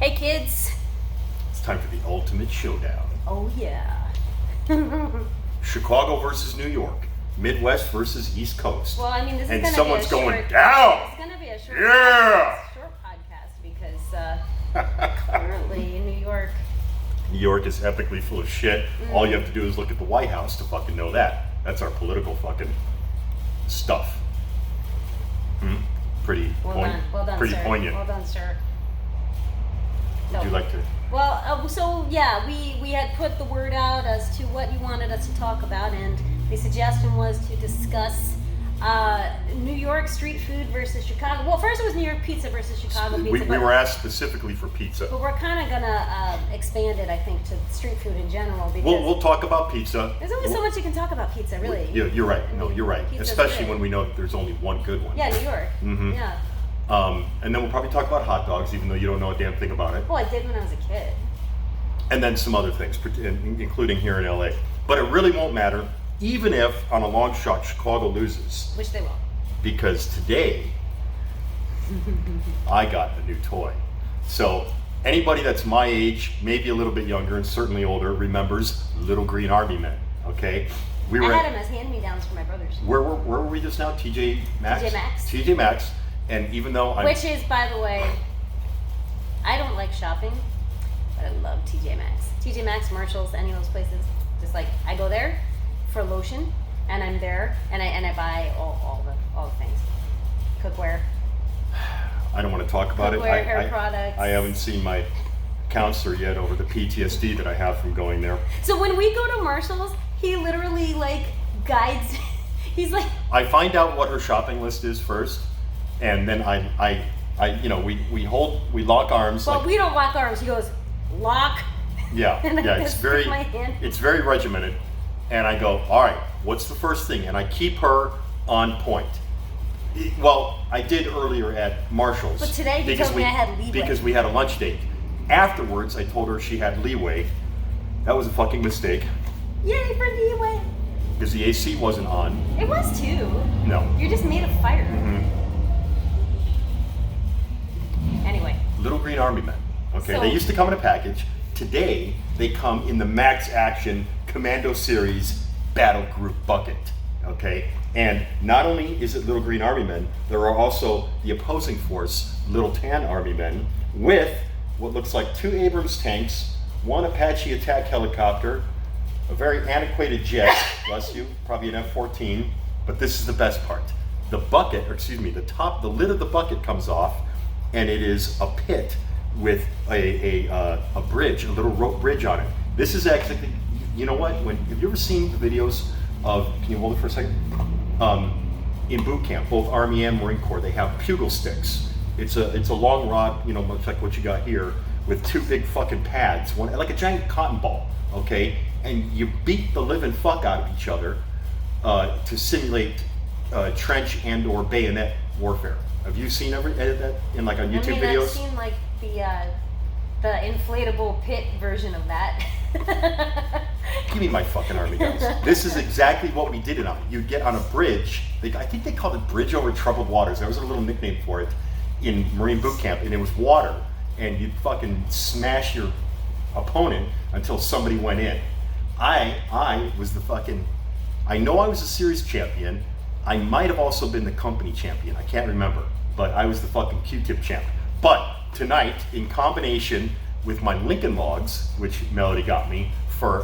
Hey kids. It's time for the ultimate showdown. Oh yeah. Chicago versus New York. Midwest versus East Coast. Well, I mean, this is and going to be someone's a going short, down. It's going to be a short, Yeah. short podcast because currently in New York. New York is epically full of shit. All you have to do is look at the White House to fucking know that. That's our political fucking stuff. Pretty Well done, pretty sir. poignant. Well done, sir. Would you like to? Well, so yeah, we had put the word out as to what you wanted us to talk about, and the suggestion was to discuss New York street food versus Chicago. Well, first it was New York pizza versus Chicago pizza. We were asked specifically for pizza. But we're kind of gonna expand it, I think, to street food in general because We'll talk about pizza. there's only so much you can talk about pizza, really. You're right. No, you're right. Pizza's Especially good. when we know that there's only one good one. Yeah, New York. Mhm. Yeah. And then we'll probably talk about hot dogs, even though you don't know a damn thing about it. Well, I did when I was a kid. And then some other things, including here in LA. But it really won't matter, even if on a long shot Chicago loses, Which they will. because today I got a new toy. So anybody that's my age, maybe a little bit younger, and certainly older, remembers Little Green Army Men. Okay, we I were. had them as hand-me-downs for my brothers. Where were we just now? TJ Maxx. TJ Maxx. TJ Maxx. And even though Which is, by the way, I don't like shopping, but I love TJ Maxx. TJ Maxx, Marshalls, any of those places. Just like I go there for lotion, and I'm there, and I buy all the things, cookware. I don't want to talk about Cookware, it. hair products. I haven't seen my counselor yet over the PTSD that I have from going there. So when we go to Marshalls, he literally like guides. He's like, I find out what her shopping list is first, and then I we lock arms. well, like, we don't lock arms. He goes, lock. yeah, and I yeah. just stick my hand. It's very regimented, and I go, all right, what's the first thing? And I keep her on point. Well, I did earlier at Marshall's. But today you told me I had leeway. Because we had a lunch date. Afterwards, I told her she had leeway. That was a fucking mistake, Yay for leeway. because the AC wasn't on. It was too. No. You're just made of fire. Mhm. Anyway. Little Green Army Men. Okay, So- they used to come in a package. Today, they come in the Max Action Commando Series Battle Group bucket. Okay, and not only is it Little Green Army Men, there are also the opposing force, Little Tan Army Men, with what looks like 2 Abrams tanks, 1 Apache attack helicopter, a very antiquated jet, bless you, probably an F-14, but this is the best part. The bucket, or excuse me, the lid of the bucket comes off, and it is a pit with a bridge, a little rope bridge on it. This is actually, you know what? Have you ever seen the videos of? Can you hold it for a second? In boot camp, both Army and Marine Corps, they have pugil sticks. It's a long rod, much like what you got here, with 2 big fucking pads, one like a giant cotton ball. Okay, and you beat the living fuck out of each other to simulate trench and/or bayonet warfare. Have you seen that in like on YouTube videos? I've seen like the inflatable pit version of that. Give me my fucking Army guns. This is exactly what we did it on. You'd get on a bridge. I think they called it Bridge Over Troubled Waters. There was a little nickname for it in Marine boot camp, and it was water. And you'd fucking smash your opponent until somebody went in. I was the fucking. I know I was a series champion. I might have also been the company champion. I can't remember, but I was the fucking Q-tip champ. But tonight, in combination with my Lincoln Logs, which Melody got me for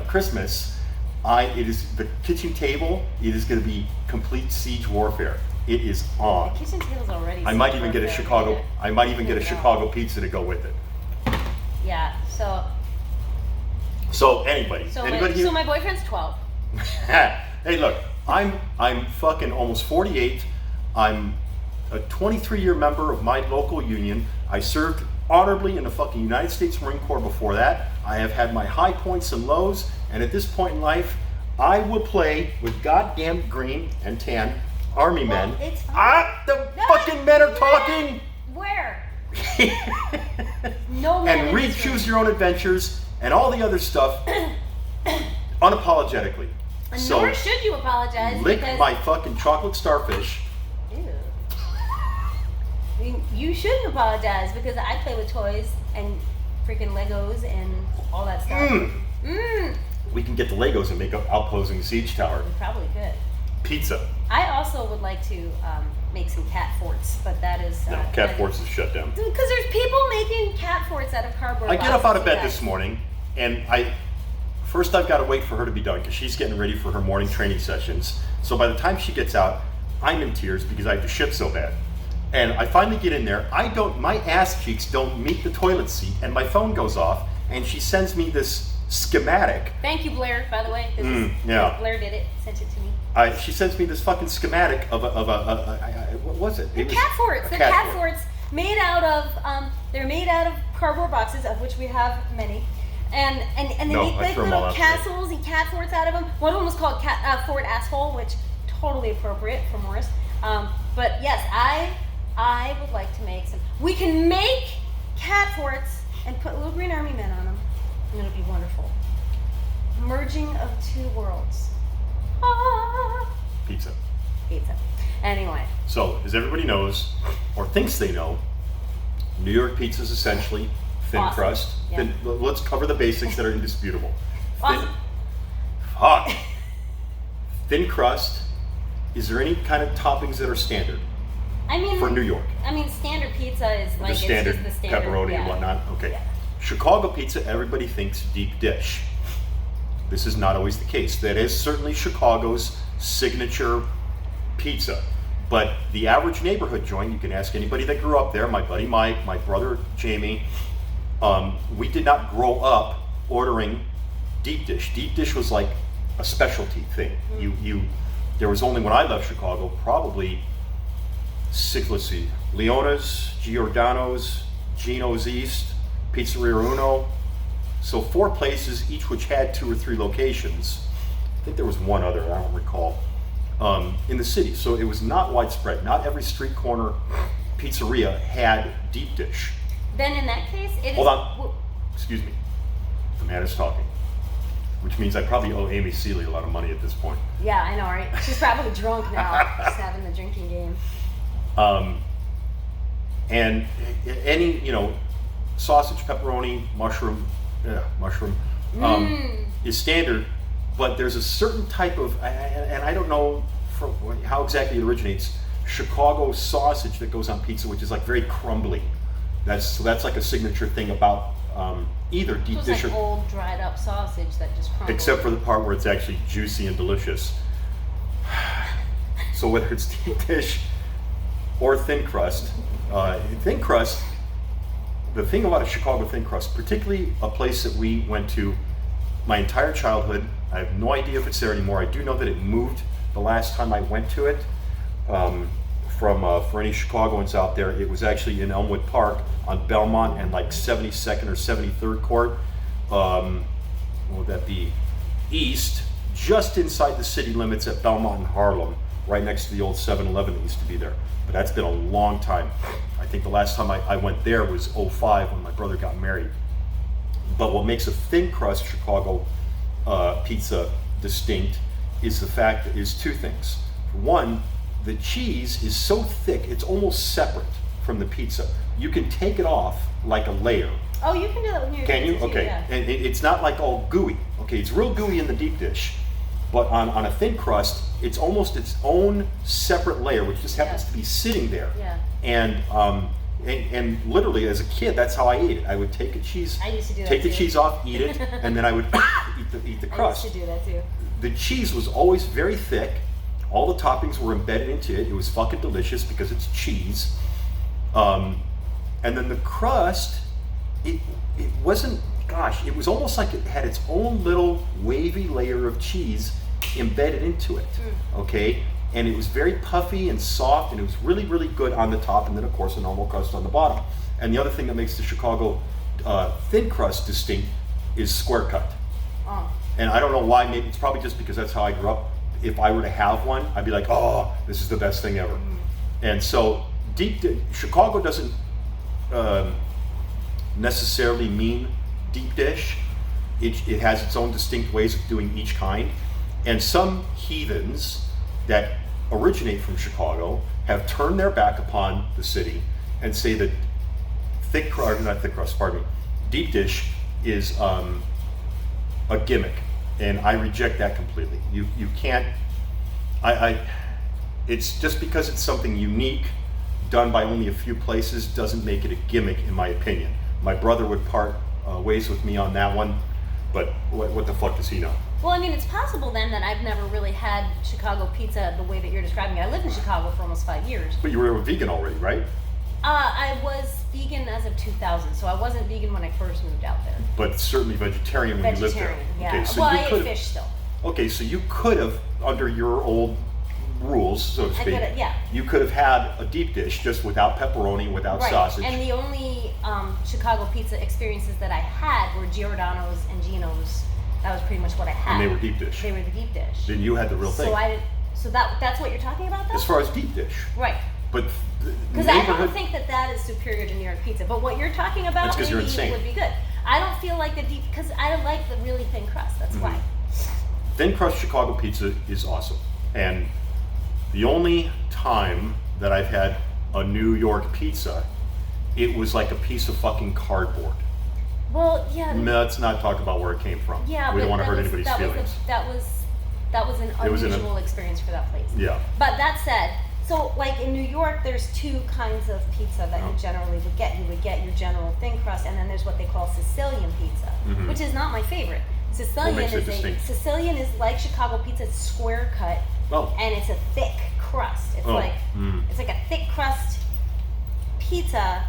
Christmas, it is the kitchen table. It is going to be complete siege warfare. It is on. The kitchen table's already. I might even get a warfare, Chicago. man. I might even get a Yeah. Chicago pizza to go with it. Yeah. So anybody here? So my boyfriend's 12. Hey, look, I'm fucking almost 48. I'm a 23-year member of my local union. I served honorably in the fucking United States Marine Corps before that. I have had my high points and lows, and at this point in life, I will play with goddamn green and tan Army men. It's fine. The fucking men are talking. Where? No man. And in read this Choose room. Your Own Adventures and all the other stuff unapologetically. So Nor should you apologize. lick because... my fucking chocolate starfish. Ew. mean, you shouldn't apologize because I play with toys and freaking Legos and all that stuff. We can get the Legos and make up outposing siege tower. We probably could. Pizza. I also would like to make some cat forts, but that is No, cat forts is shut down. Because there's people making cat forts out of cardboard. I get up boxes, out of you bed guys. this morning, and First, I've got to wait for her to be done because she's getting ready for her morning training sessions. So by the time she gets out, I'm in tears because I have to shit so bad. And I finally get in there. My ass cheeks don't meet the toilet seat, and my phone goes off, and she sends me this schematic. Thank you, Blair, by the way. Yeah. Blair did it, sent it to me. She sends me this fucking schematic of what was it? The cat forts. The cat forts made out of they're made out of cardboard boxes, of which we have many. And they make like little castles and cat forts out of them. One of them was called Fort Asshole, which totally appropriate for Morris. But yes, I would like to make some. We can make cat forts and put little green army men on them, and it'll be wonderful. Merging of two worlds. Pizza. Anyway. So, as everybody knows, or thinks they know, New York pizza is essentially thin crust. Yeah. Let's cover the basics that are indisputable. Awesome. Thin crust. Is there any kind of toppings that are standard? I mean, for New York, standard pizza is like the standard, it's just the standard pepperoni and whatnot. Okay. Yeah. Chicago pizza, everybody thinks deep dish. This is not always the case. That is certainly Chicago's signature pizza. But the average neighborhood joint, you can ask anybody that grew up there, my buddy Mike, my brother Jamie, we did not grow up ordering deep dish. Deep dish was like a specialty thing. There was only, when I left Chicago, probably Leona's, Giordano's, Gino's East, Pizzeria Uno. So 4 places, each which had 2 or 3 locations. I think there was one other, I don't recall, in the city. So it was not widespread. Not every street corner pizzeria had deep dish. Then in that case, it Hold on. Excuse me. The man is talking. Which means I probably owe Amy Seeley a lot of money at this point. Yeah, I know, right? She's probably drunk now, just having the drinking game. And any, sausage, pepperoni, mushroom, is standard, but there's a certain type of, and I don't know how exactly it originates, Chicago sausage that goes on pizza, which is like very crumbly. That's like a signature thing about either deep It's dish like or old dried up sausage that just crumbles. except for the part where it's actually juicy and delicious. So whether it's deep dish or thin crust, the thing about a Chicago thin crust, particularly a place that we went to my entire childhood, I have no idea if it's there anymore. I do know that it moved the last time I went to it. For any Chicagoans out there, it was actually in Elmwood Park on Belmont and like 72nd or 73rd Court. What would that be? East, just inside the city limits at Belmont and Harlem, right next to the old 7-Eleven that used to be there. But that's been a long time. I think the last time I went there was 2005 when my brother got married. But what makes a thin crust Chicago pizza distinct is 2 things. One, the cheese is so thick, it's almost separate from the pizza. You can take it off like a layer. Oh, you can do that with your Can you? pizza too, Okay. yeah. And it's not like all gooey. Okay, it's real gooey in the deep dish. But on a thin crust, it's almost its own separate layer, which just happens to be sitting there. Yeah. And literally, as a kid, that's how I ate it. I would take a cheese, I used to do that take the too. cheese off, eat it, and then I would eat the crust. I used to do that too. The cheese was always very thick. All the toppings were embedded into it. It was fucking delicious because it's cheese. And then the crust, it wasn't, it was almost like it had its own little wavy layer of cheese embedded into it, okay? And it was very puffy and soft, and it was really, really good on the top, and then of course a normal crust on the bottom. And the other thing that makes the Chicago thin crust distinct is square cut. Oh. And I don't know why, maybe it's probably just because that's how I grew up. If I were to have one, I'd be like, oh, this is the best thing ever. And so Chicago doesn't necessarily mean deep dish. It has its own distinct ways of doing each kind. And some heathens that originate from Chicago have turned their back upon the city and say that deep dish is a gimmick, and I reject that completely. You can't. It's just because it's something unique, done by only a few places, doesn't make it a gimmick, in my opinion. My brother would part ways with me on that one, but what the fuck does he know? Well, I mean, it's possible then that I've never really had Chicago pizza the way that you're describing it. I lived in Chicago for almost 5 years. But you were a vegan already, right? I was vegan as of 2000, so I wasn't vegan when I first moved out there. But certainly vegetarian when you lived there. Yeah. Okay, so well, you I ate could've- fish still. Okay, so you could have, under your old rules, so to I speak, could've, yeah. you could have had a deep dish just without pepperoni, without Right. sausage. And the only Chicago pizza experiences that I had were Giordano's and Gino's. That was pretty much what I had. And they were deep dish. They were the deep dish. Then you had the real thing. So I did. So that's what you're talking about, though. As far as deep dish. Right. But Because I don't think that is superior to New York pizza. But what you're talking about That's 'cause you're maybe insane. would be good. I don't feel like the deep, because I like the really thin crust. That's Mm-hmm. why. Thin crust Chicago pizza is awesome. And the only time that I've had a New York pizza, it was like a piece of fucking cardboard. Well, yeah. Let's not talk about where it came from. Yeah, we but don't want to that hurt was- anybody's that feelings. That was an It was unusual experience for that place. Yeah. But that said, so like in New York, there's two kinds of pizza that Oh. you generally would get. You would get your general thin crust, and then there's what they call Sicilian pizza, Mhm. which is not my favorite. Sicilian makes it is distinct? Sicilian is like Chicago pizza, it's square cut, Oh. and it's a thick crust. It's Oh, like mm. it's like a thick crust pizza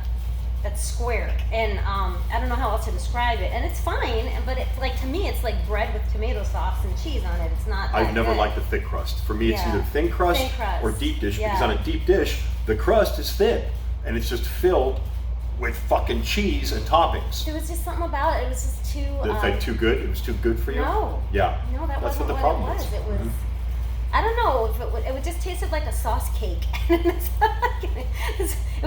that's square, and I don't know how else to describe it. And it's fine, but it's like, to me, it's like bread with tomato sauce and cheese on it. It's not. I've that never good. liked the thick crust. For me, it's Yeah. either thin crust, or deep dish, because Yeah. on a deep dish, the crust is thin, and it's just filled with fucking cheese and toppings. There was just something about it. It was just too. It's like too good? It was too good for you? No. Yeah. No, that That's wasn't what the what problem it was. is. It was. Mhm. I don't know if it would just tasted like a sauce cake. It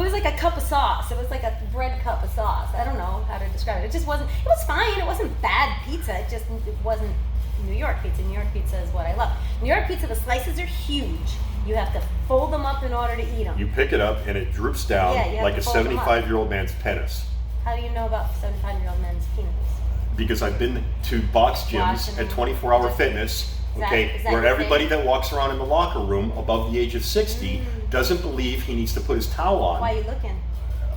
was like a cup of sauce. It was like a bread cup of sauce. I don't know how to describe it. It just wasn't. It was fine. It wasn't bad pizza. It wasn't New York pizza. New York pizza is what I love. New York pizza, the slices are huge. You have to fold them up in order to eat them. You pick it up, and it droops down Yeah, you have like to a fold them up. 75-year-old man's penis. How do you know about 75-year-old men's penis? Because I've been to box gyms Watching at them. 24-hour fitness, Is that- okay, is that where your everybody thing? that walks around in the locker room above the age of 60 doesn't believe he needs to put his towel on. Why are you looking?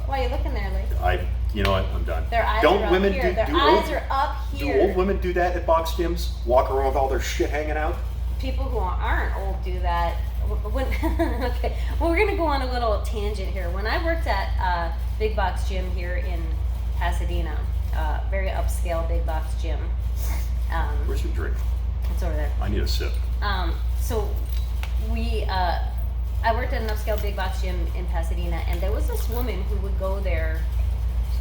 Why are you looking there, Lee? You know what? I'm done. Their eyes Don't are up women here. do, Their do eyes old, are up do here. old women do that at box gyms? Walk around with all their shit hanging out? People who aren't old do that. Okay, well, we're gonna go on a little tangent here. When I worked at Big Box Gym here in Pasadena, very upscale big box gym. Where's your drink? It's over there. I need a sip. So I worked at an upscale big box gym in Pasadena, and there was this woman who would go there.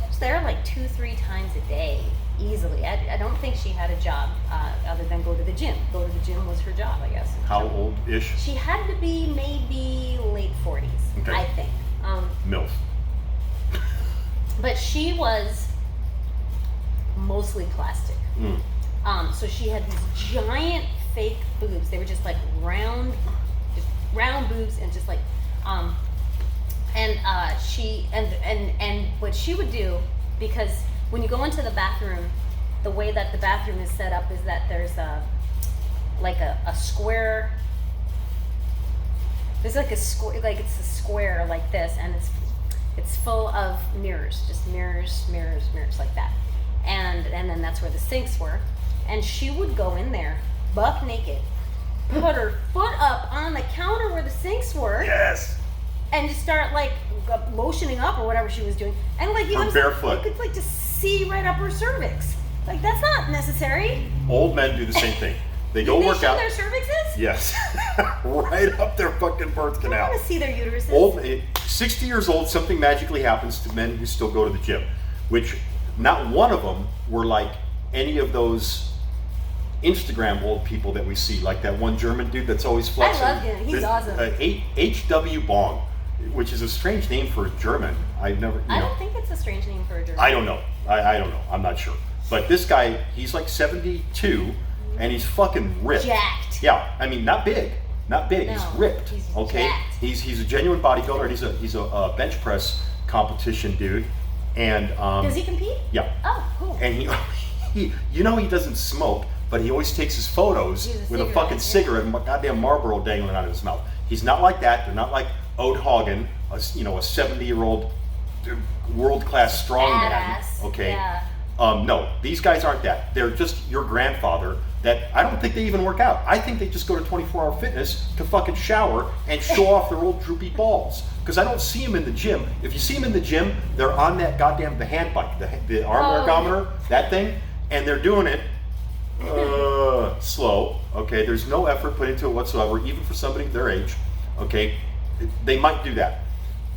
She was there like 2-3 times a day, easily. I don't think she had a job other than go to the gym. Go to the gym was her job, I guess. How old-ish? She had to be maybe late 40s, Okay. I think. MILF. But she was mostly plastic. Mm. So she had these giant fake boobs. They were just like round boobs, and just like, and what she would do, because when you go into the bathroom, the way that the bathroom is set up is that there's a square. There's like a square, like it's a square like this, and it's full of mirrors, just mirrors like that. And then that's where the sinks were. And she would go in there, buck naked, put her foot up on the counter where the sinks were, Yes! and just start like lotioning up or whatever she was doing. And like you Her know, barefoot. you could like just see right up her cervix. Like that's not necessary. Old men do the same thing. They go Did they work show out. their cervixes? Yes. Right up their fucking birth I canal. want to see their uteruses. Old, 60 years old, something magically happens to men who still go to the gym, which not one of them were like any of those Instagram old people that we see, like that one German dude that's always flexing. love him. He's awesome. H.W. Bong, which is a strange name for a German. I've never, I don't think it's a strange name for a German. I don't know. I don't know. I'm not sure. But this guy, he's like 72, and he's fucking ripped. Jacked. Yeah, I mean, not big. Not big. No, he's ripped. he's okay. jacked. He's a genuine bodybuilder. He's a bench press competition dude, and Does he compete? yeah, Oh, cool. and he he doesn't smoke, but he always takes his photos He has a with a cigarette, fucking yeah. cigarette and a goddamn Marlboro dangling out of his mouth. He's not like that. They're not like Ode Hagen, a 70-year-old world-class strongman. Badass. Okay. Yeah. No, these guys aren't that. They're just your grandfather that I don't think they even work out. I think they just go to 24-hour fitness to fucking shower and show off their old droopy balls. Because I don't see them in the gym. If you see them in the gym, they're on that goddamn, the hand bike, the arm ergometer, that thing, and they're doing it slow. Okay, there's no effort put into it whatsoever, even for somebody their age. Okay, they might do that.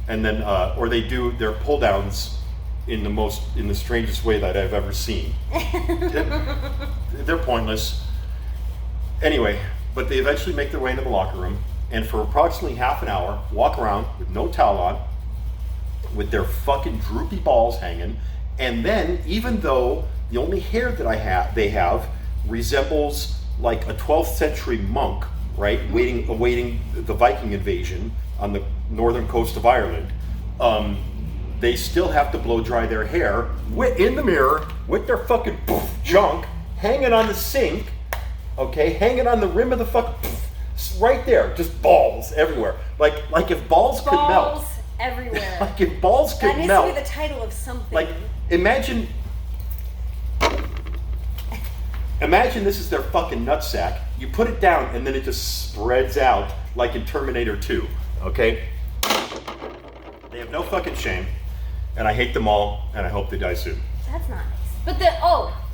And then, or they do their pull downs in the strangest way that I've ever seen. They're pointless. Anyway, but they eventually make their way into the locker room, and for approximately half an hour, walk around with no towel on, with their fucking droopy balls hanging, and then, even though the only hair that they have resembles like a 12th century monk, right, awaiting the Viking invasion on the northern coast of Ireland, they still have to blow dry their hair in the mirror with their fucking junk hanging on the sink, okay, hanging on the rim of the fucking right there, just balls everywhere. Like if balls could melt. Balls everywhere. Like if balls could That needs melt. to be the title of something. Like imagine this is their fucking nutsack. You put it down and then it just spreads out like in Terminator 2, okay? They have no fucking shame, and I hate them all, and I hope they die soon. That's not nice. But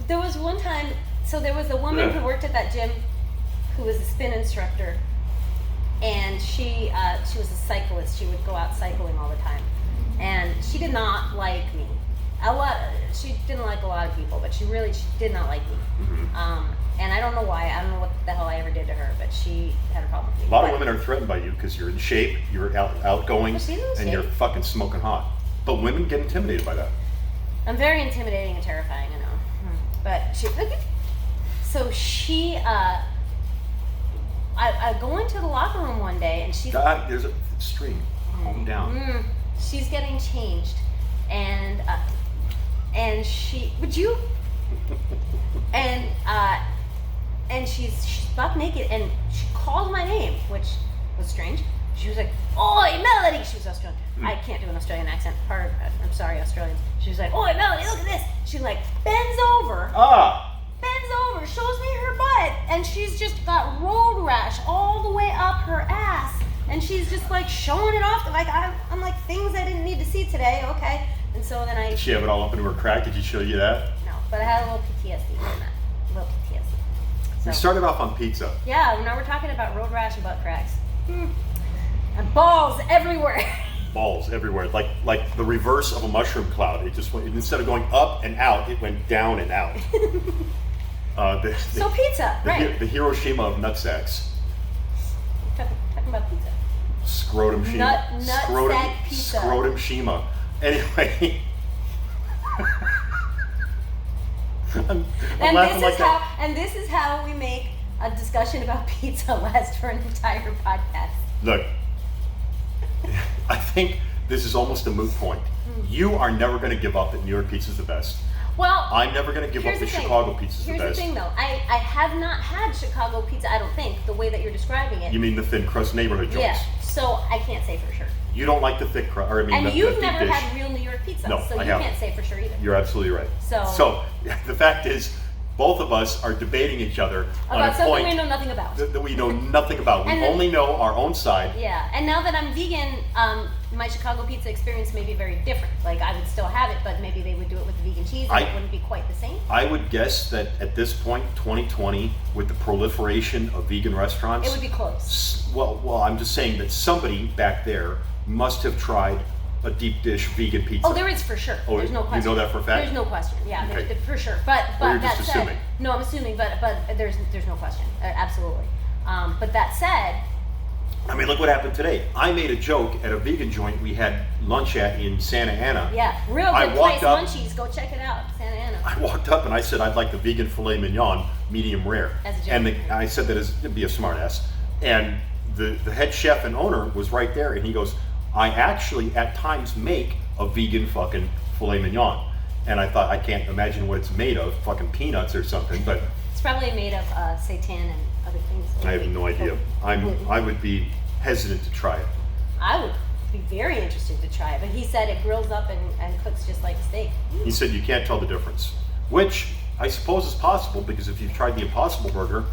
there was one time, so there was a woman who worked at that gym who was a spin instructor, and she was a cyclist. She would go out cycling all the time, and she did not like me. She didn't like a lot of people, but she did not like me. Mm-hmm. And I don't know why. I don't know what the hell I ever did to her, but she had a problem with me. A lot of women are threatened by you because you're in shape, you're outgoing, But she's in and shape. you're fucking smoking hot. But women get intimidated by that. I'm very intimidating and terrifying, I know. But I go into the locker room one day and she's God, there's a stream. Calm down. she's getting changed, and she and she's buck naked, and she called my name, which was strange. She was like, "Oi, Melody!" She was Australian. I can't do an Australian accent. I'm sorry, Australians. She was like, "Oi, Melody, look at this." She like bends over, shows me her butt, and she's just got road rash all the way up her ass, and she's just like showing it off. Like I'm like, things I didn't need to see today. Okay, and so then Did she have it all up into her crack? Did she show you that? no, but I had a little PTSD from that. A little PTSD. We So, started off on pizza. yeah, now we're talking about road rash and butt cracks. And balls everywhere. Balls everywhere, like the reverse of a mushroom cloud. It just went, instead of going up and out, it went down and out. So pizza, right? The Hiroshima of nutsacks. Talking about pizza. Scrotum Shima. Nutsack pizza. Scrotum Shima. Anyway. I'm laughing like that. And this is how we make a discussion about pizza last for an entire podcast. Look, I think this is almost a moot point. You are never going to give up that New York pizza is the best. Well, I'm never going to give up here's that the thing. Chicago pizza is the Here's best. the thing, though. I have not had Chicago pizza, I don't think, the way that you're describing it. You mean the thin crust neighborhood joints? Yeah, so I can't say for sure. You don't like the thick crust, or I mean And the you've deep never dish. had real New York pizza, No, so I you haven't. can't say for sure either. You're absolutely right. So the fact is, both of us are debating each other on about a something point we know nothing about. that we know nothing about. We And then- only know our own side. Yeah, and now that I'm vegan, my Chicago pizza experience may be very different. Like, I would still have it, but maybe they would do it with the vegan cheese, and it wouldn't be quite the same. I would guess that at this point, 2020, with the proliferation of vegan restaurants, It would be close. Well, I'm just saying that somebody back there must have tried a deep dish vegan pizza. Oh, there is for sure. Oh, There's no you question. know that for a fact? There's no question. Yeah, Okay. for sure. But Or you're that just said, assuming? no, I'm assuming. But there's no question. Absolutely. But that said, I mean, look what happened today. I made a joke at a vegan joint we had lunch at in Santa Ana. yeah, real I good walked place, up- Munchies. Go check it out, Santa Ana. I walked up and I said I'd like the vegan filet mignon, medium rare. As a joke. And I said that as to be a smart ass. And the head chef and owner was right there, and he goes, "I actually at times make a vegan fucking filet mignon. And I thought, I can't imagine what it's made of, fucking peanuts or something, but It's probably made of seitan and other things. I have no idea. I would be hesitant to try it. I would be very interested to try it, but he said it grills up and cooks just like steak. He said you can't tell the difference, which I suppose is possible, because if you've tried the Impossible Burger,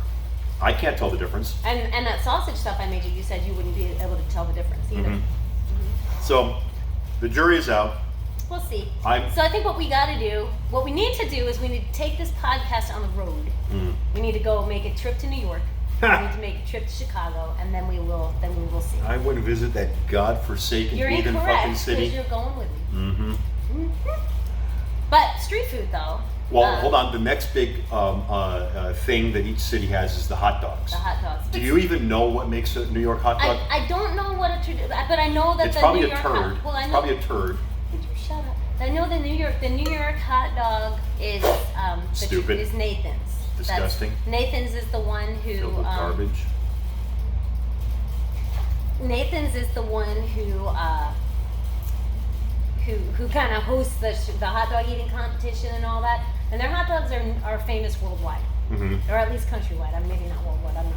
I can't tell the difference. And that sausage stuff I made you said you wouldn't be able to tell the difference either. So the jury is out. We'll see. I'm- So I think what we got to do, what we need to do is we need to take this podcast on the road. We need to go make a trip to New York. We need to make a trip to Chicago, and then we will see. I want to visit that godforsaken You're heathen incorrect fucking because city. you're going with me. But street food though. Well, hold on. The next big thing that each city has is the hot dogs. The hot dogs. Do you even know what makes a New York hot dog? I don't know what but I know that It's the probably New a York turd. Hot, well, I It's know, probably a turd. Would you shut up? I know the New York hot dog is Stupid. is Nathan's. Disgusting. Nathan's is the one who Filled with garbage. Nathan's is the one who kind of hosts the hot dog eating competition and all that. And their hot dogs are famous worldwide, or at least countrywide. Maybe not worldwide. I don't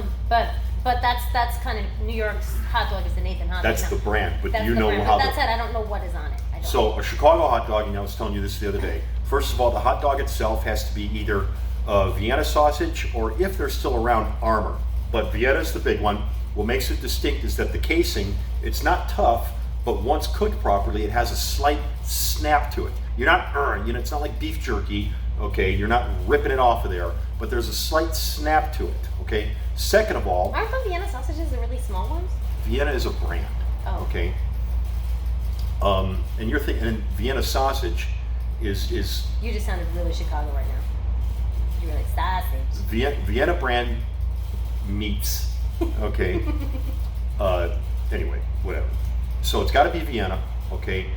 know. But that's kind of New York's hot dog is the Nathan hot dog. That's the brand. But That's do you the know brand. how But that's it. I don't know what is on it. I don't. So a Chicago hot dog, and I was telling you this the other day. First of all, the hot dog itself has to be either Vienna sausage, or if they're still around, Armour. But Vienna's the big one. What makes it distinct is that the casing, it's not tough, but once cooked properly, it has a slight snap to it. You're not, it's not like beef jerky, okay? You're not ripping it off of there, but there's a slight snap to it, okay? Second of all, Aren't the Vienna sausages the really small ones? Vienna is a brand, Oh. okay? And you're thinking, and Vienna sausage is You just sounded really Chicago right now. You were like sausage. Vienna brand meats, okay? Anyway, whatever. So it's got to be Vienna, okay?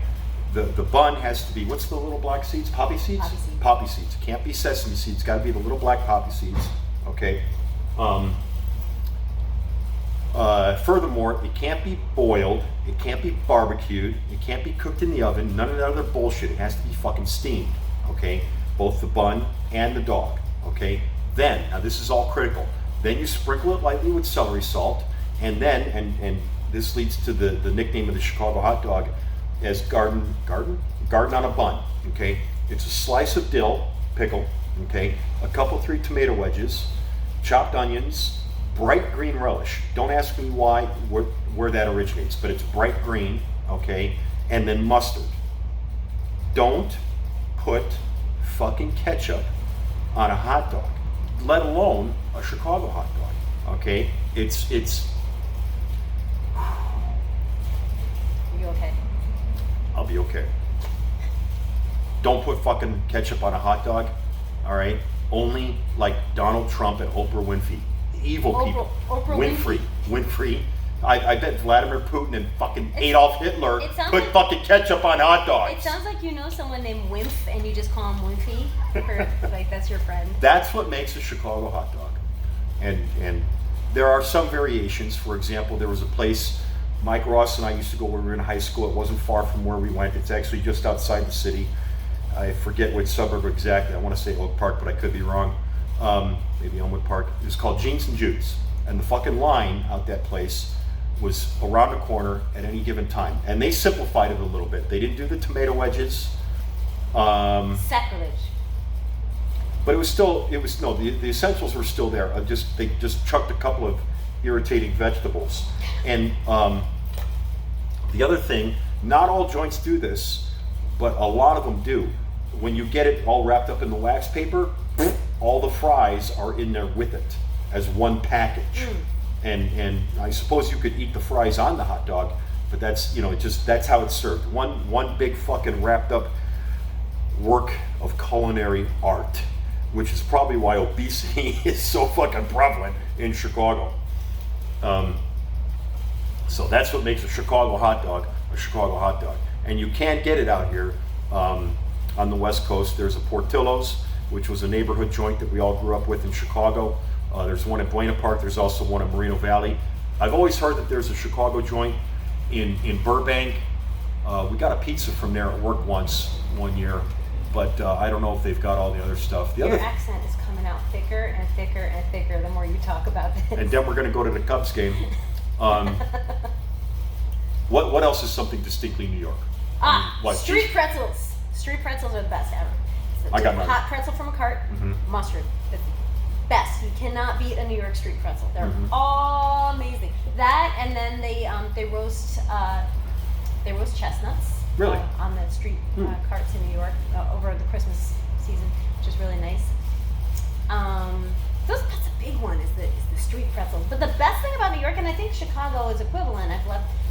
The bun has to be, what's the little black seeds? Poppy seeds? Poppy seeds. Poppy seeds. It can't be sesame seeds. It's got to be the little black poppy seeds, okay? Furthermore, it can't be boiled. It can't be barbecued. It can't be cooked in the oven. None of that other bullshit. It has to be fucking steamed, okay? Both the bun and the dog, okay? Then, now this is all critical. Then you sprinkle it lightly with celery salt, and then, and this leads to the nickname of the Chicago hot dog as garden on a bun, okay? It's a slice of dill, pickle, okay? A couple, 3 tomato wedges, chopped onions, bright green relish. Don't ask me why, where that originates, but it's bright green, okay? And then mustard. Don't put fucking ketchup on a hot dog, let alone a Chicago hot dog, okay? It's Are you okay? I'll be okay. Don't put fucking ketchup on a hot dog, all right? Only like Donald Trump and Oprah Winfrey. Evil people. Oprah Winfrey. I bet Vladimir Putin and fucking Adolf Hitler it sounds put like- fucking ketchup on hot It dogs. sounds like you know someone named Wimph and you just call him Wimpy. Or, like that's your friend. That's what makes a Chicago hot dog. And there are some variations. For example, there was a place Mike Ross and I used to go when we were in high school. It wasn't far from where we went. It's actually just outside the city. I forget which suburb exactly. I want to say Oak Park, but I could be wrong. Maybe Elmwood Park. It was called Jeans and Jude's. And the fucking line out that place was around the corner at any given time. And they simplified it a little bit. They didn't do the tomato wedges. Sacrilege. But the essentials were still there. They just chucked a couple of irritating vegetables. And the other thing, not all joints do this, but a lot of them do. When you get it all wrapped up in the wax paper, all the fries are in there with it as one package. And I suppose you could eat the fries on the hot dog, but that's that's how it's served. One big fucking wrapped up work of culinary art, which is probably why obesity is so fucking prevalent in Chicago. So that's what makes a Chicago hot dog a Chicago hot dog. And you can't get it out here on the West Coast. There's a Portillo's, which was a neighborhood joint that we all grew up with in Chicago. There's one at Buena Park. There's also one in Moreno Valley. I've always heard that there's a Chicago joint in Burbank We got a pizza from there at work one year, but I don't know if they've got all the other stuff. The Your other, accent is coming out thicker and thicker and thicker the more you talk about this. and then we're going to go to the Cubs game. What else is something distinctly New York? Street cheese? pretzels. Street pretzels are the best ever. It's a I got mine. hot pretzel from a cart, mustard. It's best. You cannot beat a New York street pretzel. They're all amazing. That and then they roast chestnuts. Really? On the street carts in New York over the Christmas season, which is really nice. That's a big one. Is the street pretzels. But the best thing about New York, and I think Chicago is equivalent.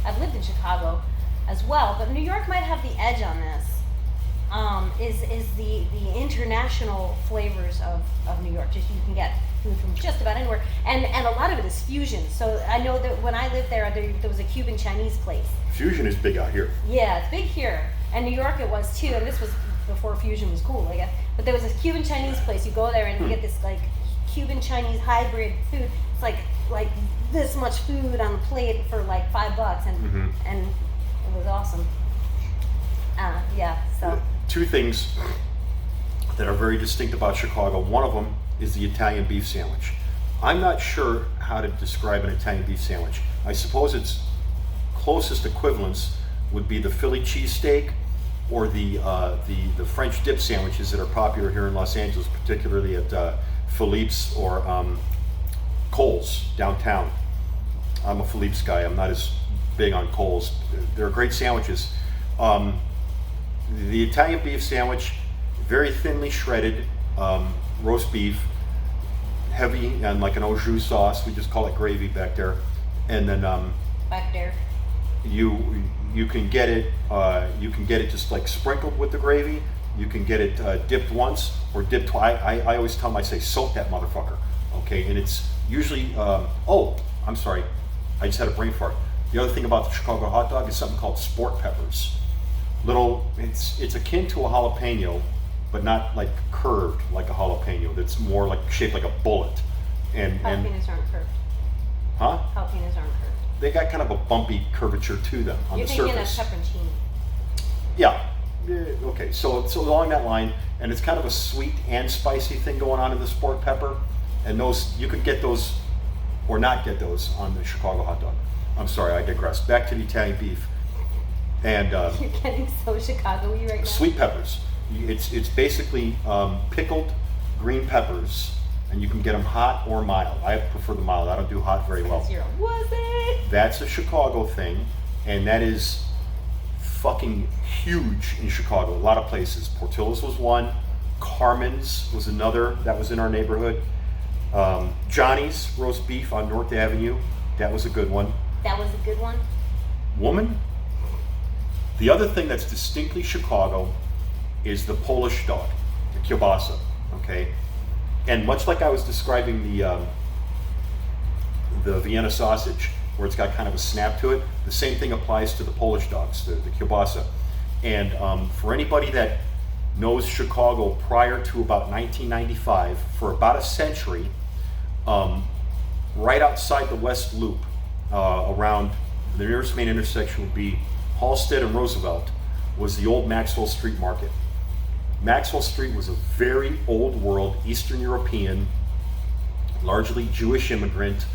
I've lived in Chicago as well, but New York might have the edge on this. Is the international flavors of New York. Just you can get food from just about anywhere, and a lot of it is fusion. So I know that when I lived there was a Cuban Chinese place. Fusion is big out here. Yeah, it's big here, and New York it was too. And this was before fusion was cool, I guess. But there was this Cuban Chinese place. You go there and you get this like Cuban Chinese hybrid food. It's like this much food on the plate for like $5, and it was awesome. So. Two things that are very distinct about Chicago. One of them is the Italian beef sandwich. I'm not sure how to describe an Italian beef sandwich. I suppose its closest equivalence would be the Philly cheesesteak or the French dip sandwiches that are popular here in Los Angeles, particularly at Philippe's or Kohl's downtown. I'm a Philippe's guy. I'm not as big on Kohl's. They're great sandwiches. The Italian beef sandwich, very thinly shredded roast beef, heavy and like an au jus sauce. We just call it gravy back there. And then Back there. you can get it just like sprinkled with the gravy. You can get it dipped once or dipped twice. I always tell them, I say, soak that motherfucker. Okay, and it's usually I'm sorry, I just had a brain fart. The other thing about the Chicago hot dog is something called sport peppers. It's akin to a jalapeno, but not like curved like a jalapeno. That's more like shaped like a bullet. And Jalapenos aren't curved. huh? Jalapenos aren't curved. They got kind of a bumpy curvature to them on You're the thinking of surface. pepperoncini. Yeah. Okay. So along that line, and it's kind of a sweet and spicy thing going on in the sport pepper, and those you could get those or not get those on the Chicago hot dog. I'm sorry, I digress. Back to the Italian beef. And You're getting so Chicago-y right now. sweet peppers. It's basically pickled green peppers, and you can get them hot or mild. I prefer the mild. I don't do hot very well. Zero. Was it? That's a Chicago thing, and that is fucking huge in Chicago. A lot of places. Portillo's was one. Carmen's was another that was in our neighborhood. Johnny's roast beef on North Avenue. That was a good one. That was a good one. Woman. The other thing that's distinctly Chicago is the Polish dog, the kielbasa, okay? And much like I was describing the Vienna sausage, where it's got kind of a snap to it, the same thing applies to the Polish dogs, the kielbasa. And for anybody that knows Chicago prior to about 1995, for about a century, right outside the West Loop, around the nearest main intersection would be Halsted and Roosevelt, was the old Maxwell Street Market. Maxwell Street was a very old world, Eastern European, largely Jewish immigrant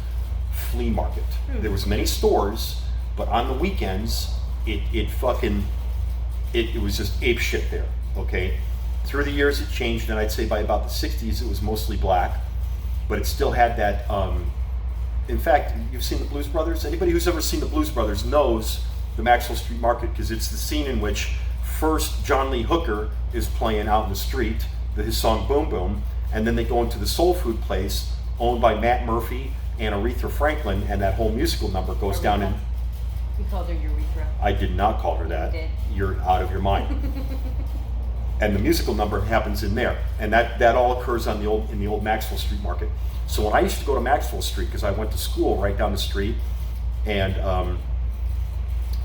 flea market. There was many stores, but on the weekends, it was just ape shit there, okay? Through the years it changed, and I'd say by about the 60s it was mostly black, but it still had that, in fact, you've seen the Blues Brothers? Anybody who's ever seen the Blues Brothers knows the Maxwell Street Market, because it's the scene in which first John Lee Hooker is playing out in the street, his song Boom Boom, and then they go into the soul food place owned by Matt Murphy and Aretha Franklin, and that whole musical number goes down in... You called her Urethra. I did not call her that. You did. You're out of your mind. And the musical number happens in there, and that all occurs in the old Maxwell Street Market. So when I used to go to Maxwell Street, because I went to school right down the street, and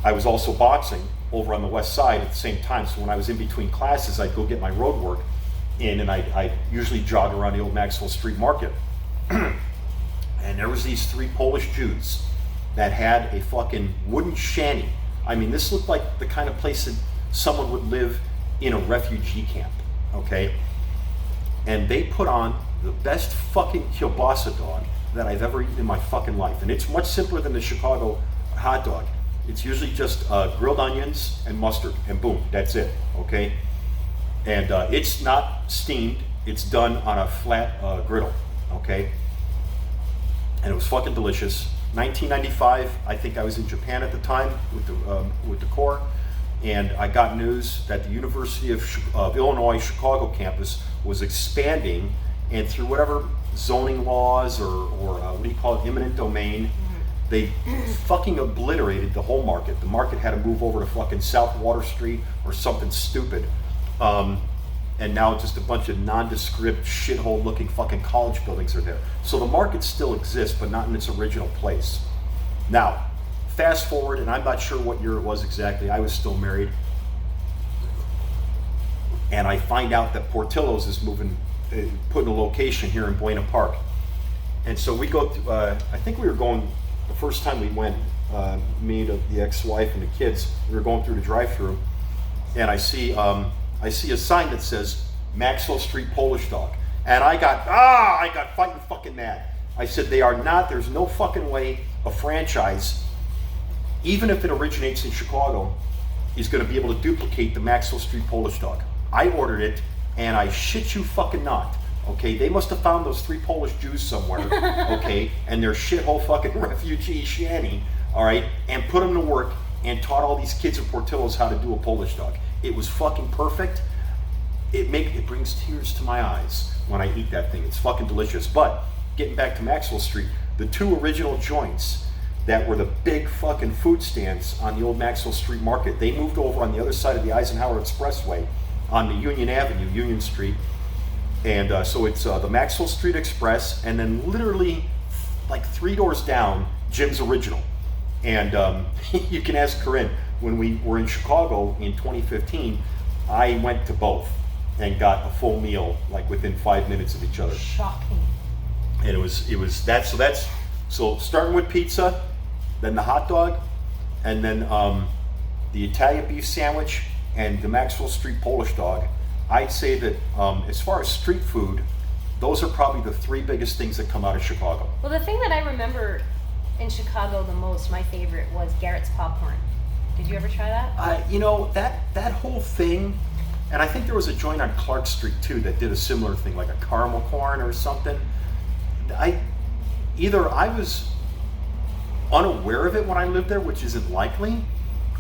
I was also boxing over on the west side at the same time. So when I was in between classes, I'd go get my road work in, and I'd usually jog around the old Maxwell Street Market. And there was these three Polish Jews that had a fucking wooden shanty I mean, this looked like the kind of place that someone would live in a refugee camp, okay? And they put on the best fucking kielbasa dog that I've ever eaten in my fucking life. And it's much simpler than the Chicago hot dog. It's usually just grilled onions and mustard, and boom, that's it, okay? And it's not steamed, it's done on a flat griddle, okay? And it was fucking delicious. 1995, I think I was in Japan at the time with the Corps, and I got news that the University of Illinois Chicago campus was expanding, and through whatever zoning laws or what do you call it, eminent domain, they fucking obliterated the whole market. The market had to move over to fucking South Water Street or something stupid. And now just a bunch of nondescript shithole looking fucking college buildings are there. So the market still exists, but not in its original place. Now, fast forward, and I'm not sure what year it was exactly. I was still married. And I find out that Portillo's is putting a location here in Buena Park. And so we go to, I think we were going, the first time we went, me, the ex-wife, and the kids, we were going through the drive-thru, and I see a sign that says Maxwell Street Polish Dog. And I got fighting fucking mad. I said, they are not, there's no fucking way a franchise, even if it originates in Chicago, is gonna be able to duplicate the Maxwell Street Polish Dog. I ordered it, and I shit you fucking not. Okay, they must have found those 3 Polish Jews somewhere, okay, and their shithole fucking refugee shanty, all right, and put them to work and taught all these kids at Portillo's how to do a Polish dog. It was fucking perfect. It brings tears to my eyes when I eat that thing. It's fucking delicious. But getting back to Maxwell Street, the 2 original joints that were the big fucking food stands on the old Maxwell Street Market, they moved over on the other side of the Eisenhower Expressway on the Union Avenue, Union Street. And so it's the Maxwell Street Express, and then literally like 3 doors down, Jim's Original. And you can ask Corinne, when we were in Chicago in 2015, I went to both and got a full meal like within 5 minutes of each other. Shocking. And it was that. So starting with pizza, then the hot dog, and then the Italian beef sandwich and the Maxwell Street Polish dog. I'd say that as far as street food, those are probably the 3 biggest things that come out of Chicago. Well, the thing that I remember in Chicago the most, my favorite, was Garrett's Popcorn. Did you ever try that? You know, that whole thing, and I think there was a joint on Clark Street too that did a similar thing, like a caramel corn or something. Either I was unaware of it when I lived there, which isn't likely,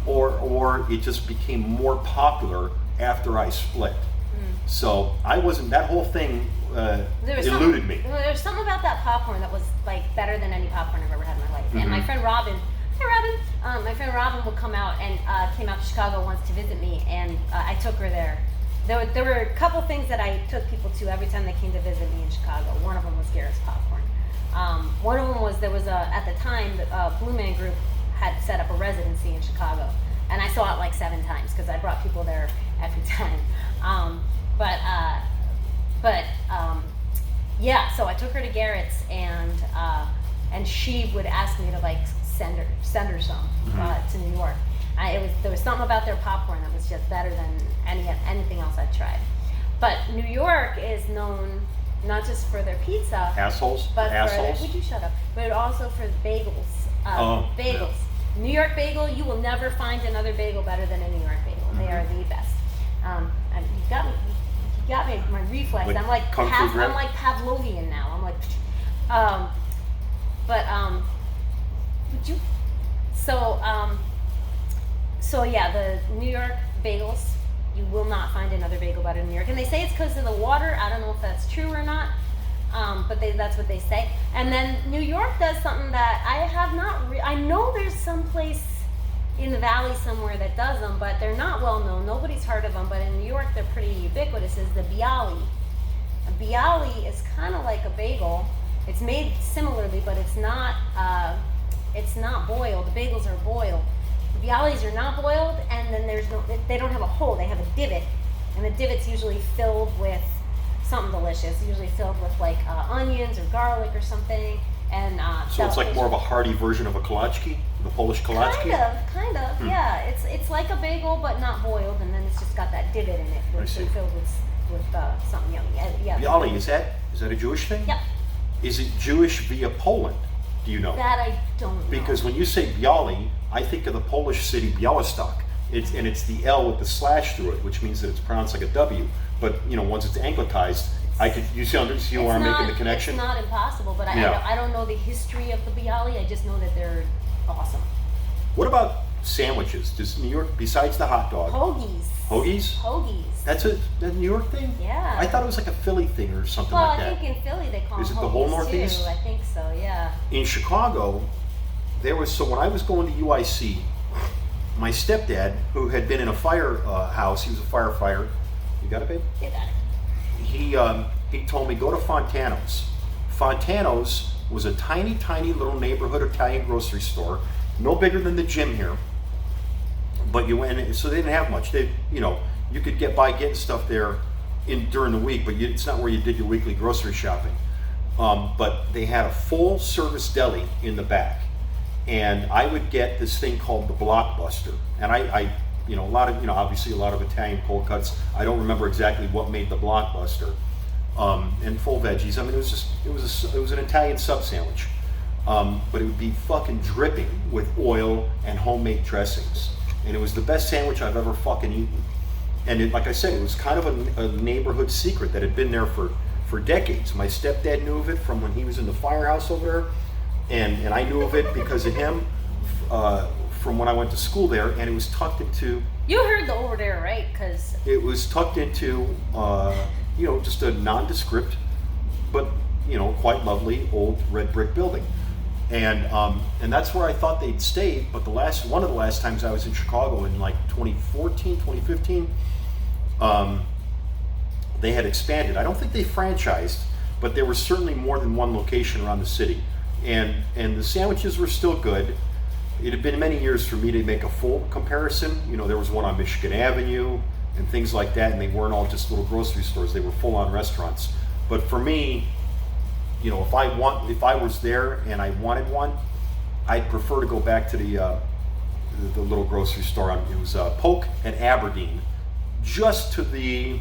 or it just became more popular after I split. So I wasn't, that whole thing eluded me. There's something about that popcorn that was like better than any popcorn I've ever had in my life. Mm-hmm. And my friend Robin, my friend Robin would come out and came out to Chicago once to visit me, and I took her there. There were a couple things that I took people to every time they came to visit me in Chicago. One of them was Garrett's Popcorn. One of them was, there was at the time, Blue Man Group had set up a residency in Chicago, and I saw it like 7 times because I brought people there every time. Yeah, so I took her to Garrett's, and she would ask me to like send her some to New York. There was something about their popcorn that was just better than anything else I'd tried. But New York is known not just for their pizza, assholes, but assholes. Would you shut up? But also for the bagels. Bagels. Yeah. New York bagel. You will never find another bagel better than a New York bagel. Mm-hmm. They are the best. And you got me. My reflex. Like I'm like I'm like Pavlovian now. I'm like, would you? So yeah, the New York bagels. You will not find another bagel better than New York. And they say it's because of the water. I don't know if that's true or not, but that's what they say. And then New York does something that I have not. I know there's some place in the valley somewhere that does them, but they're not well known. Nobody's heard of them. But in New York, they're pretty ubiquitous. Is the bialy. A bialy is kind of like a bagel. It's made similarly, but it's not boiled. The bagels are boiled. The bialys are not boiled, and then they don't have a hole, they have a divot, and the divot's usually filled with something delicious, usually filled with like onions or garlic or something, And So it's like more of a hearty version of a kolachki, the Polish kolachki? Kind of, yeah. It's like a bagel, but not boiled, and then it's just got that divot in it, which see. is filled with something yummy. Yeah. Bialy, is that a Jewish thing? Yep. Is it Jewish via Poland? Do you know? That I don't know. Because when you say Bialy, I think of the Polish city Białystok. It's the L with the slash through it, which means that it's pronounced like a W. But once it's anglicized, you see where I'm making the connection? It's not impossible, but Yeah. I don't know the history of the Bialy. I just know that they're awesome. What about sandwiches? Does New York, besides the hot dog, Hoagies. Hoagies? That's a New York thing? Yeah. I thought it was like a Philly thing or something Well, like I that. think in Philly they call Is them it the hoagies whole Northeast? too. I think so, yeah. In Chicago, so when I was going to UIC, my stepdad, who had been in a firehouse, he was a firefighter. You got it, babe? You got it. He told me, go to Fontano's. Fontano's was a tiny, tiny little neighborhood Italian grocery store, no bigger than the gym here. But you went, so they didn't have much. You could get by getting stuff there during the week, but it's not where you did your weekly grocery shopping. But they had a full service deli in the back, and I would get this thing called the Blockbuster, and obviously a lot of Italian cold cuts. I don't remember exactly what made the Blockbuster, and full veggies. I mean, it was an Italian sub sandwich, but it would be fucking dripping with oil and homemade dressings, and it was the best sandwich I've ever fucking eaten. And like I said, it was kind of a neighborhood secret that had been there for decades. My stepdad knew of it from when he was in the firehouse over there, and I knew of it because of him from when I went to school there, and it was tucked into... You heard the over there, right? Because it was tucked into, just a nondescript, but, quite lovely old red brick building. And that's where I thought they'd stayed, but one of the last times I was in Chicago in like 2014, 2015, they had expanded. I don't think they franchised, but there was certainly more than one location around the city. And the sandwiches were still good. It had been many years for me to make a full comparison. There was one on Michigan Avenue and things like that, and they weren't all just little grocery stores. They were full-on restaurants. But for me, if I was there and I wanted one, I'd prefer to go back to the little grocery store. It was Polk and Aberdeen, just to the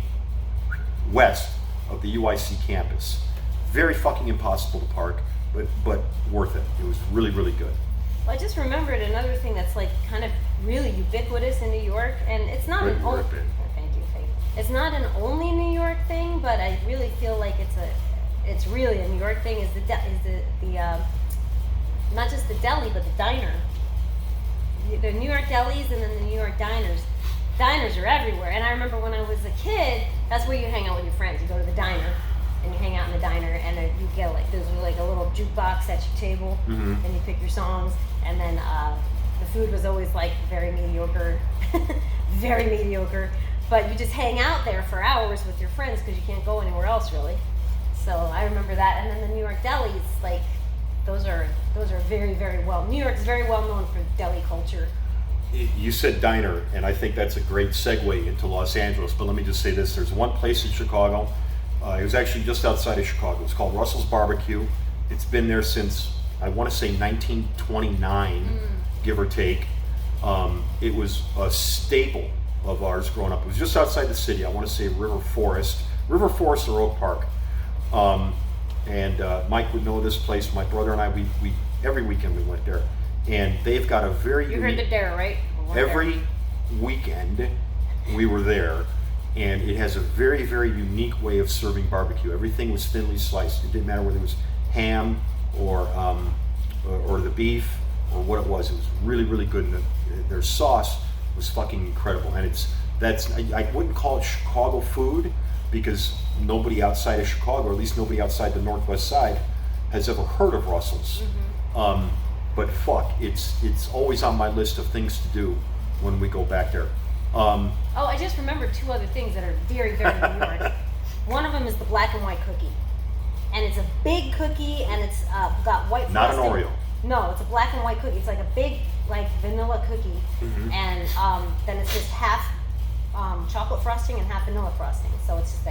west of the UIC campus. Very fucking impossible to park, but worth it. It was really, really good. Well, I just remembered another thing that's like kind of really ubiquitous in New York, and it's not Good an work, only. babe. Thank you, Faith. It's not an only New York thing, but I really feel like it's really a New York thing. Is the not just the deli, but the diner. The New York delis and then the New York diners. Diners are everywhere, and I remember when I was a kid, that's where you hang out with your friends. You go to the diner, and you hang out in the diner, and you get there's like a little jukebox at your table, and you pick your songs, and then the food was always like very mediocre, very mediocre, but you just hang out there for hours with your friends because you can't go anywhere else really. So I remember that, and then the New York delis, like those are very, very well. New York is very well known for deli culture. You said diner, and I think that's a great segue into Los Angeles, but let me just say this. There's one place in Chicago, it was actually just outside of Chicago. It's called Russell's Barbecue. It's been there since, I want to say 1929, give or take. It was a staple of ours growing up. It was just outside the city. I want to say River Forest or Oak Park. And Mike would know this place. My brother and I, we every weekend we went there. And they've got a very You heard the dare, right? Every weekend we were there, and it has a very, very unique way of serving barbecue. Everything was thinly sliced. It didn't matter whether it was ham or the beef or what it was. It was really, really good. And their sauce was fucking incredible. And I wouldn't call it Chicago food because nobody outside of Chicago, or at least nobody outside the Northwest Side, has ever heard of Russell's. But fuck, it's always on my list of things to do when we go back there. I just remembered two other things that are very, very New York. One of them is the black and white cookie. And it's a big cookie, and it's got white frosting. Not an Oreo. No, it's a black and white cookie. It's like a big, vanilla cookie. And then it's just half chocolate frosting and half vanilla frosting. So it's just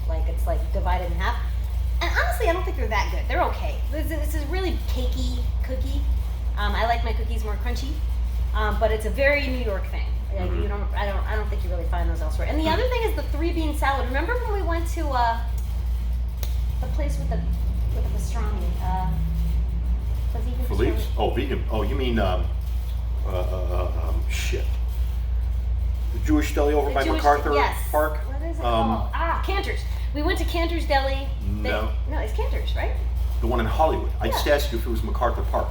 like it's divided in half. And honestly, I don't think they're that good. They're okay. This is really cakey cookie. I like my cookies more crunchy, but it's a very New York thing. Like Mhm. I don't think you really find those elsewhere. And the other thing is the 3-bean salad. Remember when we went to the place with the pastrami? The vegan Philippe's? pastrami? Oh, vegan. Oh, you mean shit. The Jewish deli over The by Jewish- MacArthur yes. Park. What is it called? Cantor's. We went to Cantor's Deli. No. No, it's Cantor's, right? The one in Hollywood. I just Yeah. asked you if it was MacArthur Park.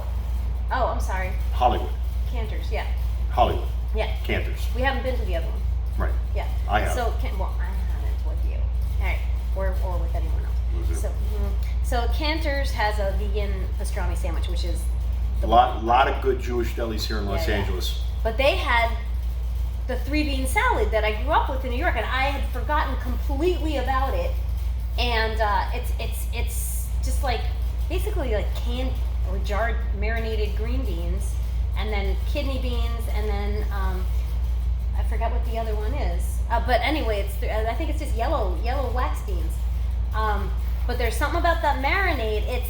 Oh, I'm sorry. Hollywood. Cantor's, yeah. Hollywood. Yeah. Cantor's. We haven't been to the other one. Right. Yeah. I have. So, well, I haven't with you. All right. Or with anyone else. Was it? So Cantor's has a vegan pastrami sandwich, which is A lot of good Jewish delis here in Los Yeah, yeah. Angeles. But they had the 3-bean salad that I grew up with in New York, and I had forgotten completely about it. And it's just like basically like canned or jarred marinated green beans, and then kidney beans, and then I forgot what the other one is. But anyway, I think it's just yellow wax beans. But there's something about that marinade.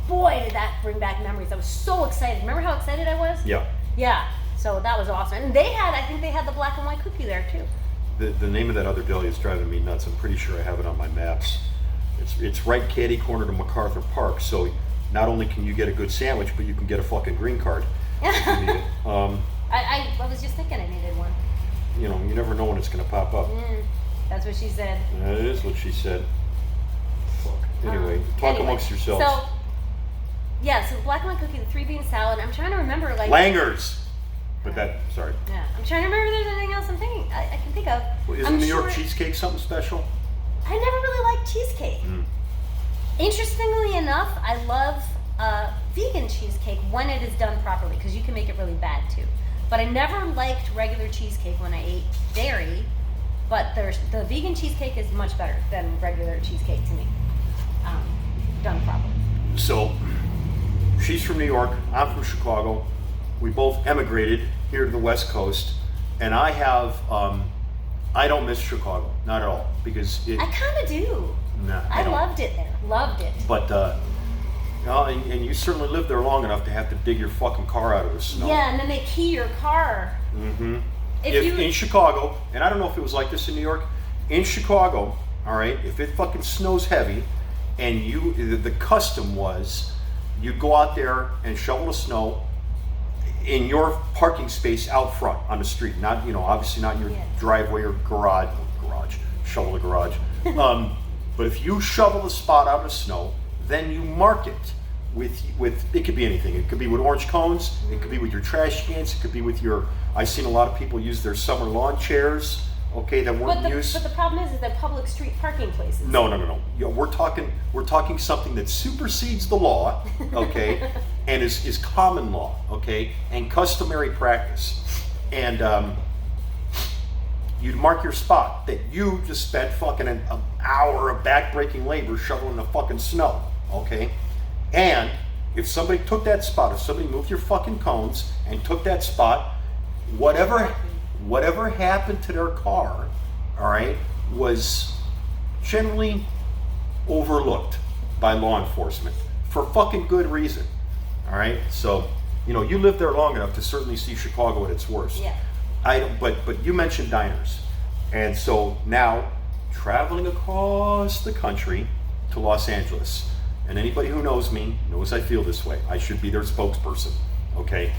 Boy, did that bring back memories. I was so excited. Remember how excited I was? Yeah. Yeah. So that was awesome. And I think they had the black and white cookie there too. The name of that other deli is driving me nuts. I'm pretty sure I have it on my maps. It's right catty corner to MacArthur Park. So not only can you get a good sandwich, but you can get a fucking green card if you need it. I was just thinking I needed one. You know, you never know when it's going to pop up. That's what she said. That is what she said. Fuck. Anyway, talk amongst yourselves. So, yeah, so the black and white cookie, the 3-bean salad. I'm trying to remember, like. Langers. But sorry. Yeah, I'm trying to remember if there's anything else I can think of. Well, isn't I'm New York sure- cheesecake something special? I never really liked cheesecake. Interestingly enough, I love vegan cheesecake when it is done properly, because you can make it really bad too. But I never liked regular cheesecake when I ate dairy. But the vegan cheesecake is much better than regular cheesecake to me, done properly. So, she's from New York. I'm from Chicago. We both emigrated here to the West Coast, and I don't miss Chicago, not at all, because I kind of do. I don't. loved it there. Loved it. But and you certainly lived there long enough to have to dig your fucking car out of the snow. Yeah, and then they key your car. Mm-hmm. If In Chicago, and I don't know if it was like this in New York, in Chicago, all right, if it fucking snows heavy, and the custom was, you'd go out there and shovel the snow in your parking space out front on the street, not, obviously not in your driveway or garage, shovel the garage. But if you shovel the spot out of snow, then you mark it with it could be anything. It could be with orange cones, it could be with your trash cans, it could be with I've seen a lot of people use their summer lawn chairs, okay, that weren't used. But the problem is they're public street parking places. No. We're talking something that supersedes the law, okay, and is common law, okay, and customary practice. And you'd mark your spot that you just spent fucking an hour of back-breaking labor shoveling the fucking snow, okay? And if somebody took that spot, if somebody moved your fucking cones and took that spot, whatever happened to their car, all right, was generally overlooked by law enforcement for fucking good reason, all right? So, you lived there long enough to certainly see Chicago at its worst. Yeah. But you mentioned diners, and so now traveling across the country to Los Angeles, and anybody who knows me knows I feel this way. I should be their spokesperson, okay?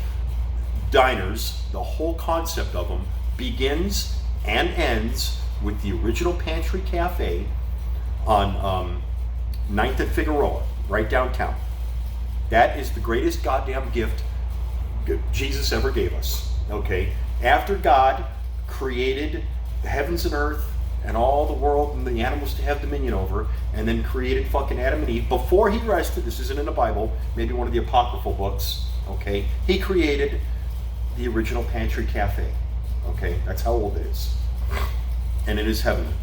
Diners, the whole concept of them begins and ends with the original Pantry Cafe on 9th and Figueroa, right downtown. That is the greatest goddamn gift Jesus ever gave us, okay? After God created the heavens and earth and all the world and the animals to have dominion over, and then created fucking Adam and Eve, before he rested, this isn't in the Bible, maybe one of the apocryphal books, okay? He created the original Pantry Cafe, okay? That's how old it is. And it is heavenly.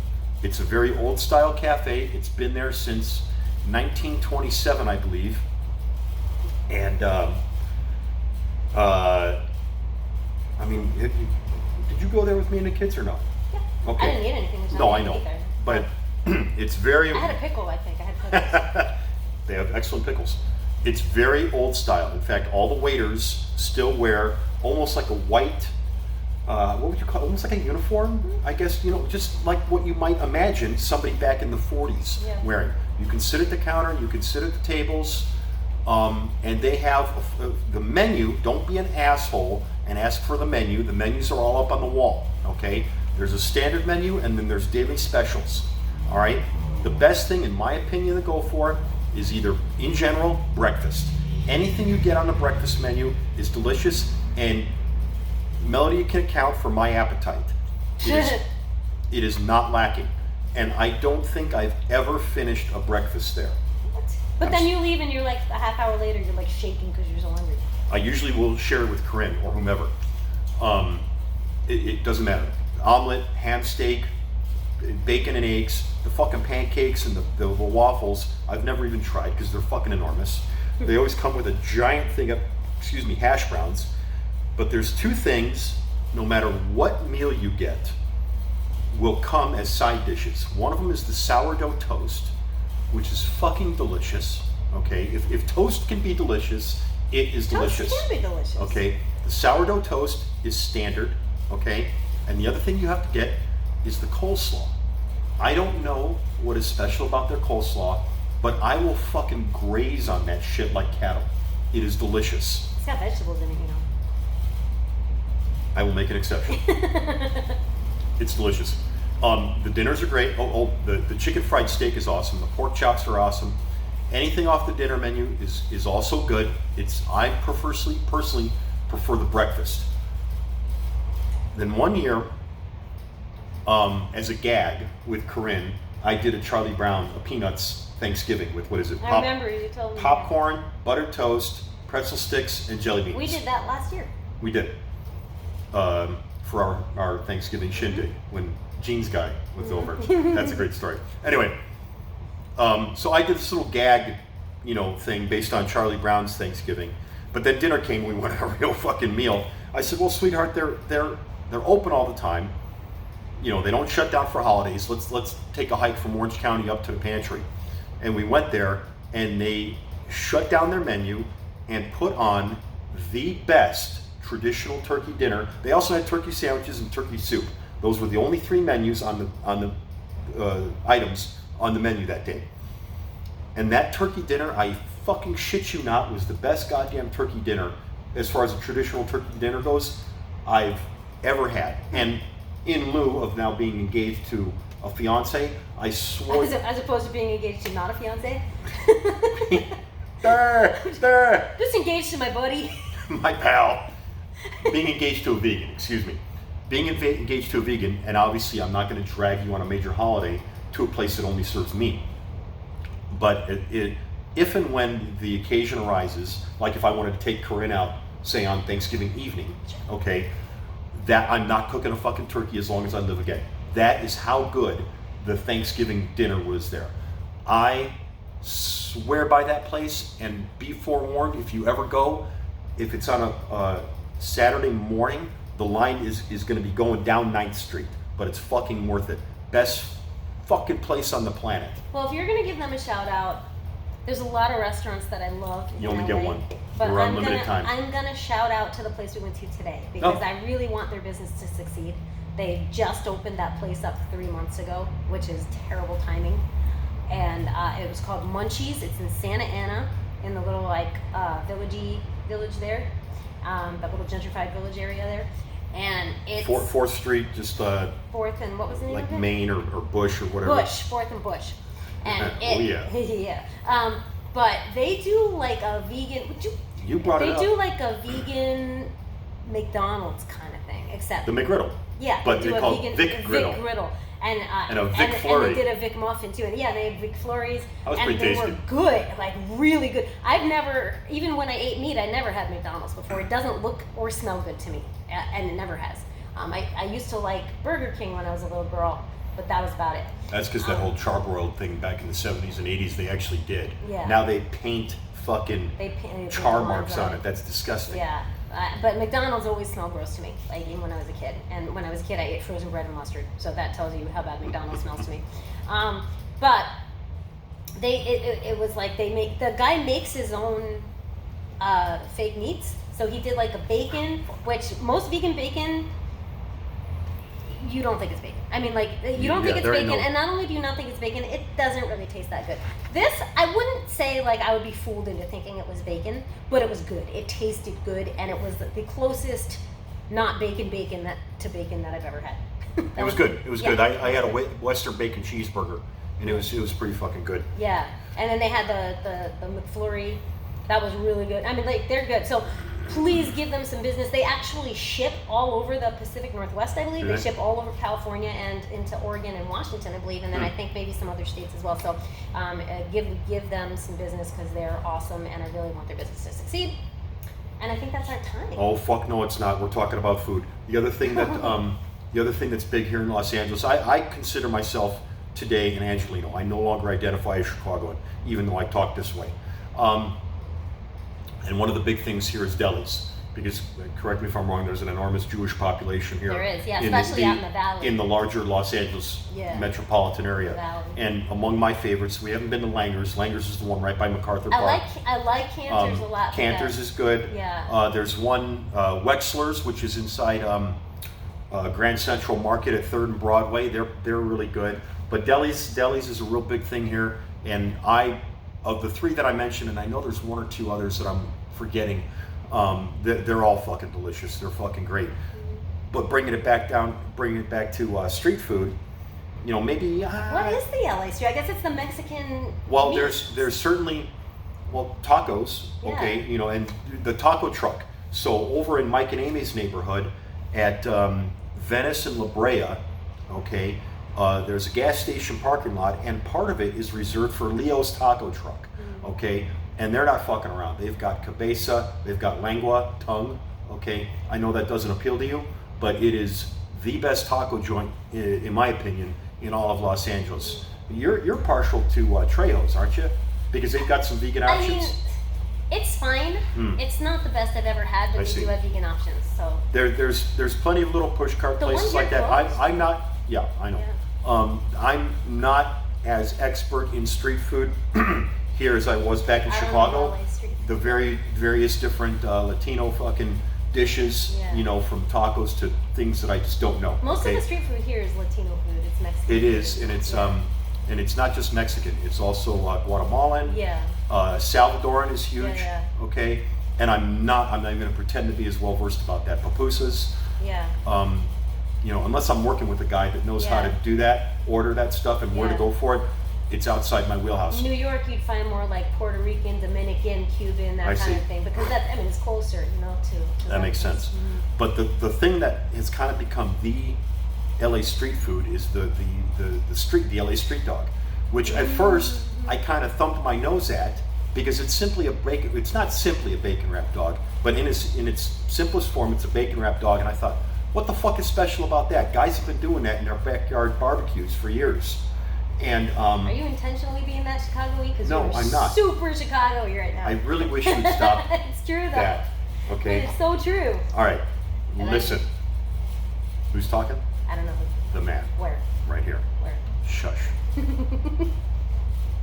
It's a very old style cafe. It's been there since 1927, I believe. And, did you go there with me and the kids or no? Yeah. Okay. I didn't get anything. There's No, I nothing to know. eat there. But It's very. I had a pickle, I think. I had pickles. They have excellent pickles. It's very old style. In fact, all the waiters still wear almost like a white, what would you call it? Almost like a uniform, I guess, just like what you might imagine somebody back in the 40s wearing. You can sit at the counter, you can sit at the tables, and they have the menu. Don't be an asshole and ask for the menu. The menus are all up on the wall, okay? There's a standard menu and then there's daily specials, all right? The best thing, in my opinion, to go for is either, in general, breakfast. Anything you get on the breakfast menu is delicious, and Melody can account for my appetite. It is not lacking, and I don't think I've ever finished a breakfast there. But then you leave and you're like, a half hour later, you're like shaking because you're so hungry. I usually will share it with Corinne or whomever. It doesn't matter. Omelet, ham steak, bacon and eggs, the fucking pancakes and the waffles, I've never even tried because they're fucking enormous. They always come with a giant thing of, hash browns. But there's two things, no matter what meal you get, will come as side dishes. One of them is the sourdough toast, which is fucking delicious, okay? If toast can be delicious, it is delicious. Toast can be delicious. Okay, the sourdough toast is standard, okay? And the other thing you have to get is the coleslaw. I don't know what is special about their coleslaw, but I will fucking graze on that shit like cattle. It is delicious. It's got vegetables in it, I will make an exception. It's delicious. The dinners are great. The chicken fried steak is awesome. The pork chops are awesome. Anything off the dinner menu is also good. I personally prefer the breakfast. Then one year, as a gag with Corinne, I did a Charlie Brown, a Peanuts Thanksgiving with, what is it? I remember you told me. Popcorn, buttered toast, pretzel sticks, and jelly beans. We did that last year. We did. For our Thanksgiving shindig when Gene's guy was over. That's a great story. Anyway, so I did this little gag, thing based on Charlie Brown's Thanksgiving. But then dinner came, we wanted a real fucking meal. I said, well, sweetheart, they're open all the time. They don't shut down for holidays. Let's take a hike from Orange County up to the pantry. And we went there, and they shut down their menu and put on the best traditional turkey dinner. They also had turkey sandwiches and turkey soup. Those were the only three menus on the items on the menu that day. And that turkey dinner, I fucking shit you not, was the best goddamn turkey dinner, as far as a traditional turkey dinner goes, I've ever had. And in lieu of now being engaged to a fiance, I swore. As opposed to being engaged to not a fiance. Just engaged to my buddy. My pal. Being engaged to a vegan, excuse me. Being engaged to a vegan, and obviously I'm not going to drag you on a major holiday to a place that only serves meat. But if and when the occasion arises, like if I wanted to take Corinne out, say on Thanksgiving evening, okay, that I'm not cooking a fucking turkey as long as I live again. That is how good the Thanksgiving dinner was there. I swear by that place, and be forewarned, if you ever go, if it's on a Saturday morning, the line is going to be going down 9th Street, but it's fucking worth it. Best fucking place on the planet. Well, if you're going to give them a shout out, there's a lot of restaurants that I love. You only get one. But We're on limited time. I'm going to shout out to the place we went to today because I really want their business to succeed. They just opened that place up 3 months ago, which is terrible timing. And it was called Munchies. It's in Santa Ana, in the little village there. That little gentrified village area there, and it's 4th Street, just 4th and what was the name like of it? Main or Bush or whatever. 4th and Bush, and Oh, yeah. yeah. But they do like a vegan. You brought it They up. do like a vegan McDonald's kind of thing, except The McGriddle. yeah, But they do they a call it vegan Vic Griddle. And a Vic Flurry. And they did a Vic muffin too. And yeah, they had Vic Flurries. That was and pretty they tasty. were good, like really good. I've never, even when I ate meat, I never had McDonald's before. It doesn't look or smell good to me, and it never has. I used to like Burger King when I was a little girl, but that was about it. That's because that whole charbroiled thing back in the 70s and 80s, they actually did. Yeah. Now they paint fucking They paint char the marks lines on it. That's disgusting. Yeah. But McDonald's always smelled gross to me, like even when I was a kid. And when I was a kid, I ate frozen bread and mustard. So that tells you how bad McDonald's smells to me. But it was like the guy makes his own fake meats. So he did like a bacon, which most vegan bacon, you don't think it's bacon. I mean, like, you don't think it's bacon, and not only do you not think it's bacon, it doesn't really taste that good. This, I wouldn't say, like, I would be fooled into thinking it was bacon, but it was good. It tasted good, and it was the closest not bacon to bacon that I've ever had. It was good. It was good. I had a good. Western bacon cheeseburger, and it was pretty fucking good. Yeah, and then they had the McFlurry. That was really good. I mean, like, they're good. So please give them some business. They actually ship all over the Pacific Northwest, I believe. They ship all over California and into Oregon and Washington, I believe, and then I think maybe some other states as well. So give them some business because they're awesome, and I really want their business to succeed. And I think that's our time. Oh fuck no, it's not. We're talking about food. The other thing that's big here in Los Angeles, I consider myself today an Angelino. I no longer identify as Chicagoan, even though I talk this way. And one of the big things here is delis, because, correct me if I'm wrong, there's an enormous Jewish population here. There is, yeah, especially out in the valley. In the larger Los Angeles metropolitan area. Valley. And among my favorites, we haven't been to Langer's. Langer's is the one right by MacArthur Park. I like Cantor's a lot. Cantor's is good. Yeah. There's one, Wexler's, which is inside Grand Central Market at 3rd and Broadway. They're really good. But delis is a real big thing here. And of the three that I mentioned, and I know there's one or two others that I'm forgetting, they're all fucking delicious. They're fucking great. But bringing it back to street food, you know, maybe. What is the LA street? I guess it's the Mexican. Well, meat. there's certainly, tacos. Okay, Yeah. you know, and the taco truck. So over in Mike and Amy's neighborhood, at Venice and La Brea, okay. There's a gas station parking lot, and part of it is reserved for Leo's Taco Truck, okay? And they're not fucking around. They've got cabeza, they've got lengua, tongue, okay? I know that doesn't appeal to you, but it is the best taco joint, in my opinion, in all of Los Angeles. You're partial to Trejo's, aren't you? Because they've got some vegan options. I mean, it's fine. It's not the best I've ever had, but they do have vegan options. So there's plenty of little pushcart places like that. I'm not. Yeah, I know. Yeah. I'm not as expert in street food here as I was back in Chicago. The various different Latino fucking dishes, you know, from tacos to things that I just don't know. Most of the street food here is Latino food. It's Mexican. It is, and it's not just Mexican. It's also Guatemalan. Yeah. Salvadoran is huge. Yeah. Okay, and I'm not even going to pretend to be as well versed about that. Pupusas. Yeah. You know, unless I'm working with a guy that knows how to do that, order that stuff, and where to go for it, it's outside my wheelhouse. New York, you'd find more like Puerto Rican, Dominican, Cuban, that kind of thing, because it's closer, you know, to that makes sense. Mm-hmm. But the thing that has kind of become the LA street food is the LA street dog, which at first I kind of thumped my nose at, because it's simply it's not simply a bacon wrapped dog, but in its simplest form, it's a bacon wrapped dog, and I thought, what the fuck is special about that? Guys have been doing that in their backyard barbecues for years. And are you intentionally being that Chicago-y? Because no, I'm not. Super Chicago-y right now. I really wish you'd stop. It's true though. That. Okay. It's so true. All right. And listen. Who's talking? I don't know. The man. Where? Right here. Where? Shush.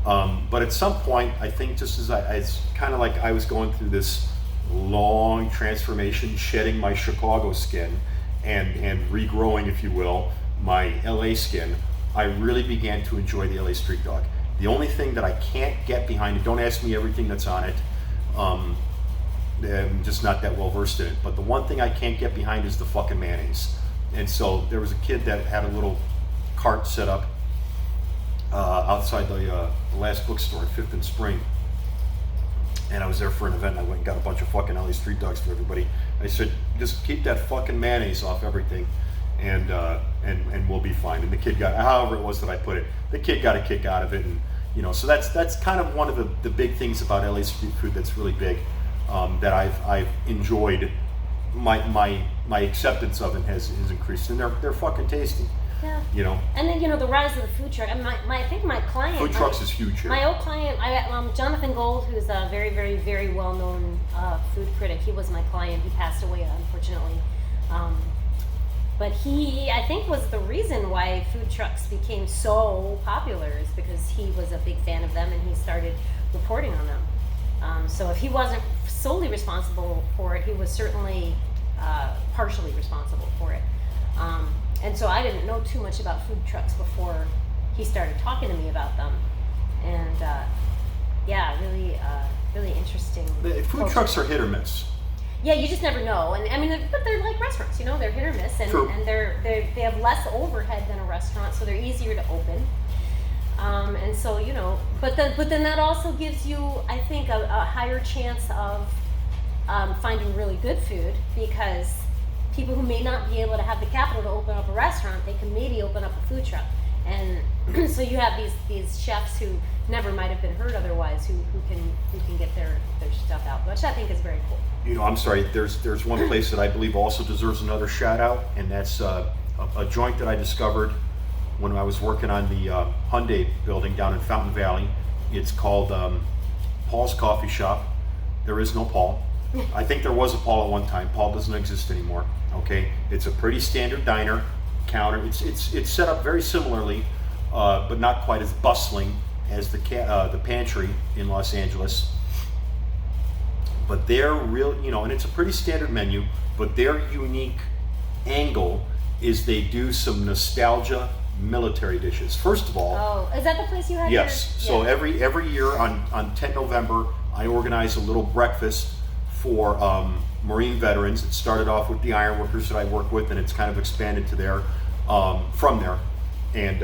But at some point, I think just as it's kind of like I was going through this long transformation, shedding my Chicago skin and regrowing, if you will, my LA skin, I really began to enjoy the LA street dog. The only thing that I can't get behind it, don't ask me everything that's on it, I'm just not that well versed in it, but the one thing I can't get behind is the fucking mayonnaise. And so there was a kid that had a little cart set up outside the last bookstore at 5th and Spring. And I was there for an event, and I went and got a bunch of fucking LA street dogs for everybody. I said, just keep that fucking mayonnaise off everything, and we'll be fine. And the kid got, however it was that I put it, the kid got a kick out of it, and you know, so that's kind of one of the big things about LA street food that's really big, that I've enjoyed. My acceptance of it has increased, and they're fucking tasty. Yeah. You know, And then the rise of the food truck. And I think my client. food trucks is huge here. My old client, Jonathan Gold, who's a very, very, very well-known food critic. He was my client. He passed away, unfortunately. But he, I think, was the reason why food trucks became so popular, is because he was a big fan of them and he started reporting on them. So if he wasn't solely responsible for it, he was certainly partially responsible for it. And so I didn't know too much about food trucks before he started talking to me about them. And yeah, really interesting. The food trucks are hit or miss. Yeah, you just never know, and I mean, but they're like restaurants, they're hit or miss, and True. and they have less overhead than a restaurant, so they're easier to open. And so but then that also gives you, I think, a higher chance of finding really good food, because people who may not be able to have the capital to open up a restaurant, they can maybe open up a food truck, and so you have these chefs who never might have been heard otherwise, who can get their stuff out, which I think is very cool. I'm sorry, there's one place that I believe also deserves another shout out, and that's a joint that I discovered when I was working on the Hyundai building down in Fountain Valley. It's called Paul's Coffee Shop. There is no Paul. I think there was a Paul at one time. Paul doesn't exist anymore. Okay, it's a pretty standard diner counter. It's set up very similarly, but not quite as bustling as the pantry in Los Angeles. But they're real, and it's a pretty standard menu, but their unique angle is they do some nostalgia military dishes. First of all, Oh, is that the place you had? yes. So Yeah. every year on 10 November, I organize a little breakfast for Marine veterans. It started off with the ironworkers that I work with, and it's kind of expanded to there, from there. And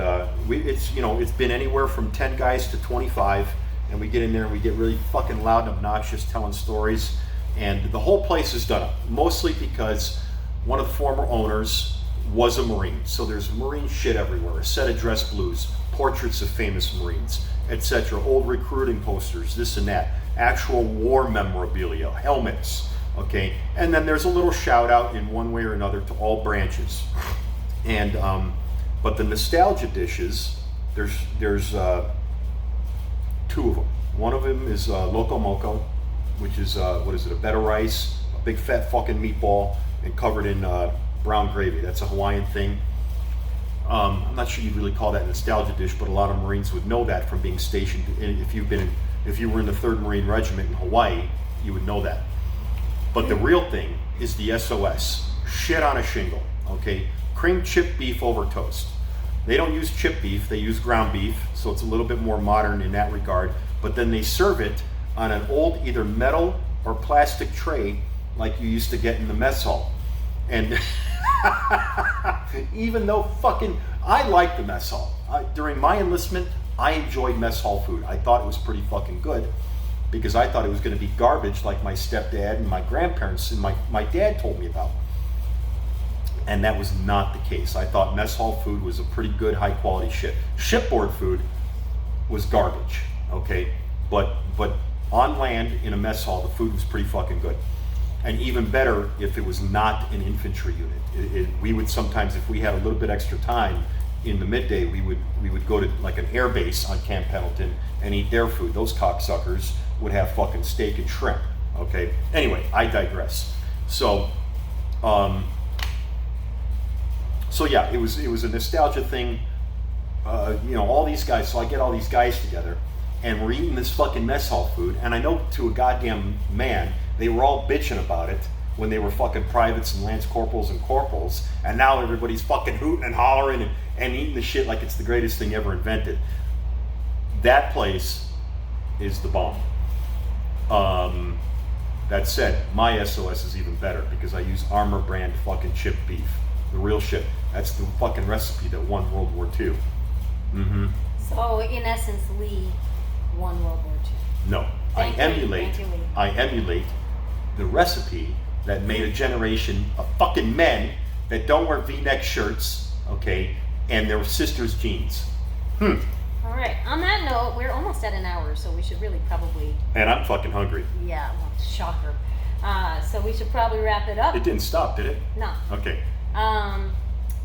it's been anywhere from 10 guys to 25. And we get in there and we get really fucking loud and obnoxious telling stories. And the whole place is done up, mostly because one of the former owners was a Marine. So there's Marine shit everywhere, a set of dress blues, portraits of famous Marines, etc. Old recruiting posters, this and that, actual war memorabilia, helmets, okay? And then there's a little shout out in one way or another to all branches. And, but the nostalgia dishes, there's two of them. One of them is Loco Moco, which is a bed of rice, a big fat fucking meatball, and covered in brown gravy. That's a Hawaiian thing. I'm not sure you'd really call that a nostalgia dish, but a lot of Marines would know that from being stationed. If you were in the 3rd Marine Regiment in Hawaii, you would know that. But the real thing is the SOS, shit on a shingle. Okay, cream chip beef over toast. They don't use chip beef, they use ground beef, so it's a little bit more modern in that regard. But then they serve it on an old either metal or plastic tray like you used to get in the mess hall. And even though I liked the mess hall. During my enlistment, I enjoyed mess hall food. I thought it was pretty fucking good, because I thought it was going to be garbage like my stepdad and my grandparents and my dad told me about. And that was not the case. I thought mess hall food was a pretty good, high quality shit. Shipboard food was garbage, okay? But on land in a mess hall, the food was pretty fucking good. And even better if it was not an infantry unit. We would sometimes, if we had a little bit extra time in the midday, we would go to like an air base on Camp Pendleton and eat their food. Those cocksuckers would have fucking steak and shrimp, okay? Anyway, I digress. So yeah, it was a nostalgia thing. All these guys. So I get all these guys together, and we're eating this fucking mess hall food. And I know to a goddamn man, they were all bitching about it when they were fucking privates and lance corporals and corporals. And now everybody's fucking hooting and hollering and eating the shit like it's the greatest thing ever invented. That place is the bomb. That said, my SOS is even better because I use Armor brand fucking chip beef. The real shit. That's the fucking recipe that won World War II. Mm-hmm. So in essence, Lee won World War II. No, Thank you, Lee. I emulate the recipe that made a generation of fucking men that don't wear V-neck shirts, okay, and their sisters' jeans. All right. On that note, we're almost at an hour, so we should really probably. And I'm fucking hungry. Yeah, well, shocker. So we should probably wrap it up. It didn't stop, did it? No. Okay.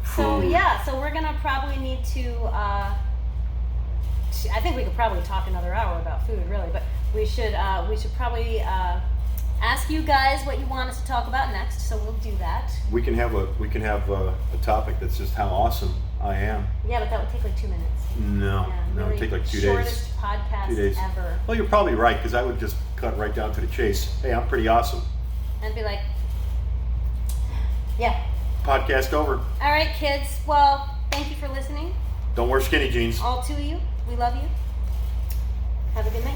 So Food. yeah, so we're gonna probably need to. I think we could probably talk another hour about food, really, but we should probably ask you guys what you want us to talk about next. So we'll do that. We can have a topic that's just how awesome I am. Yeah, but that would take like 2 minutes. No, Yeah, no, really it'd take like 2 days. Shortest podcast 2 days. ever. Well, you're probably right, because I would just cut right down to the chase. Hey, I'm pretty awesome. And be like, yeah. Podcast over. All right, kids. Well, thank you for listening. Don't wear skinny jeans. All two of you. We love you. Have a good night.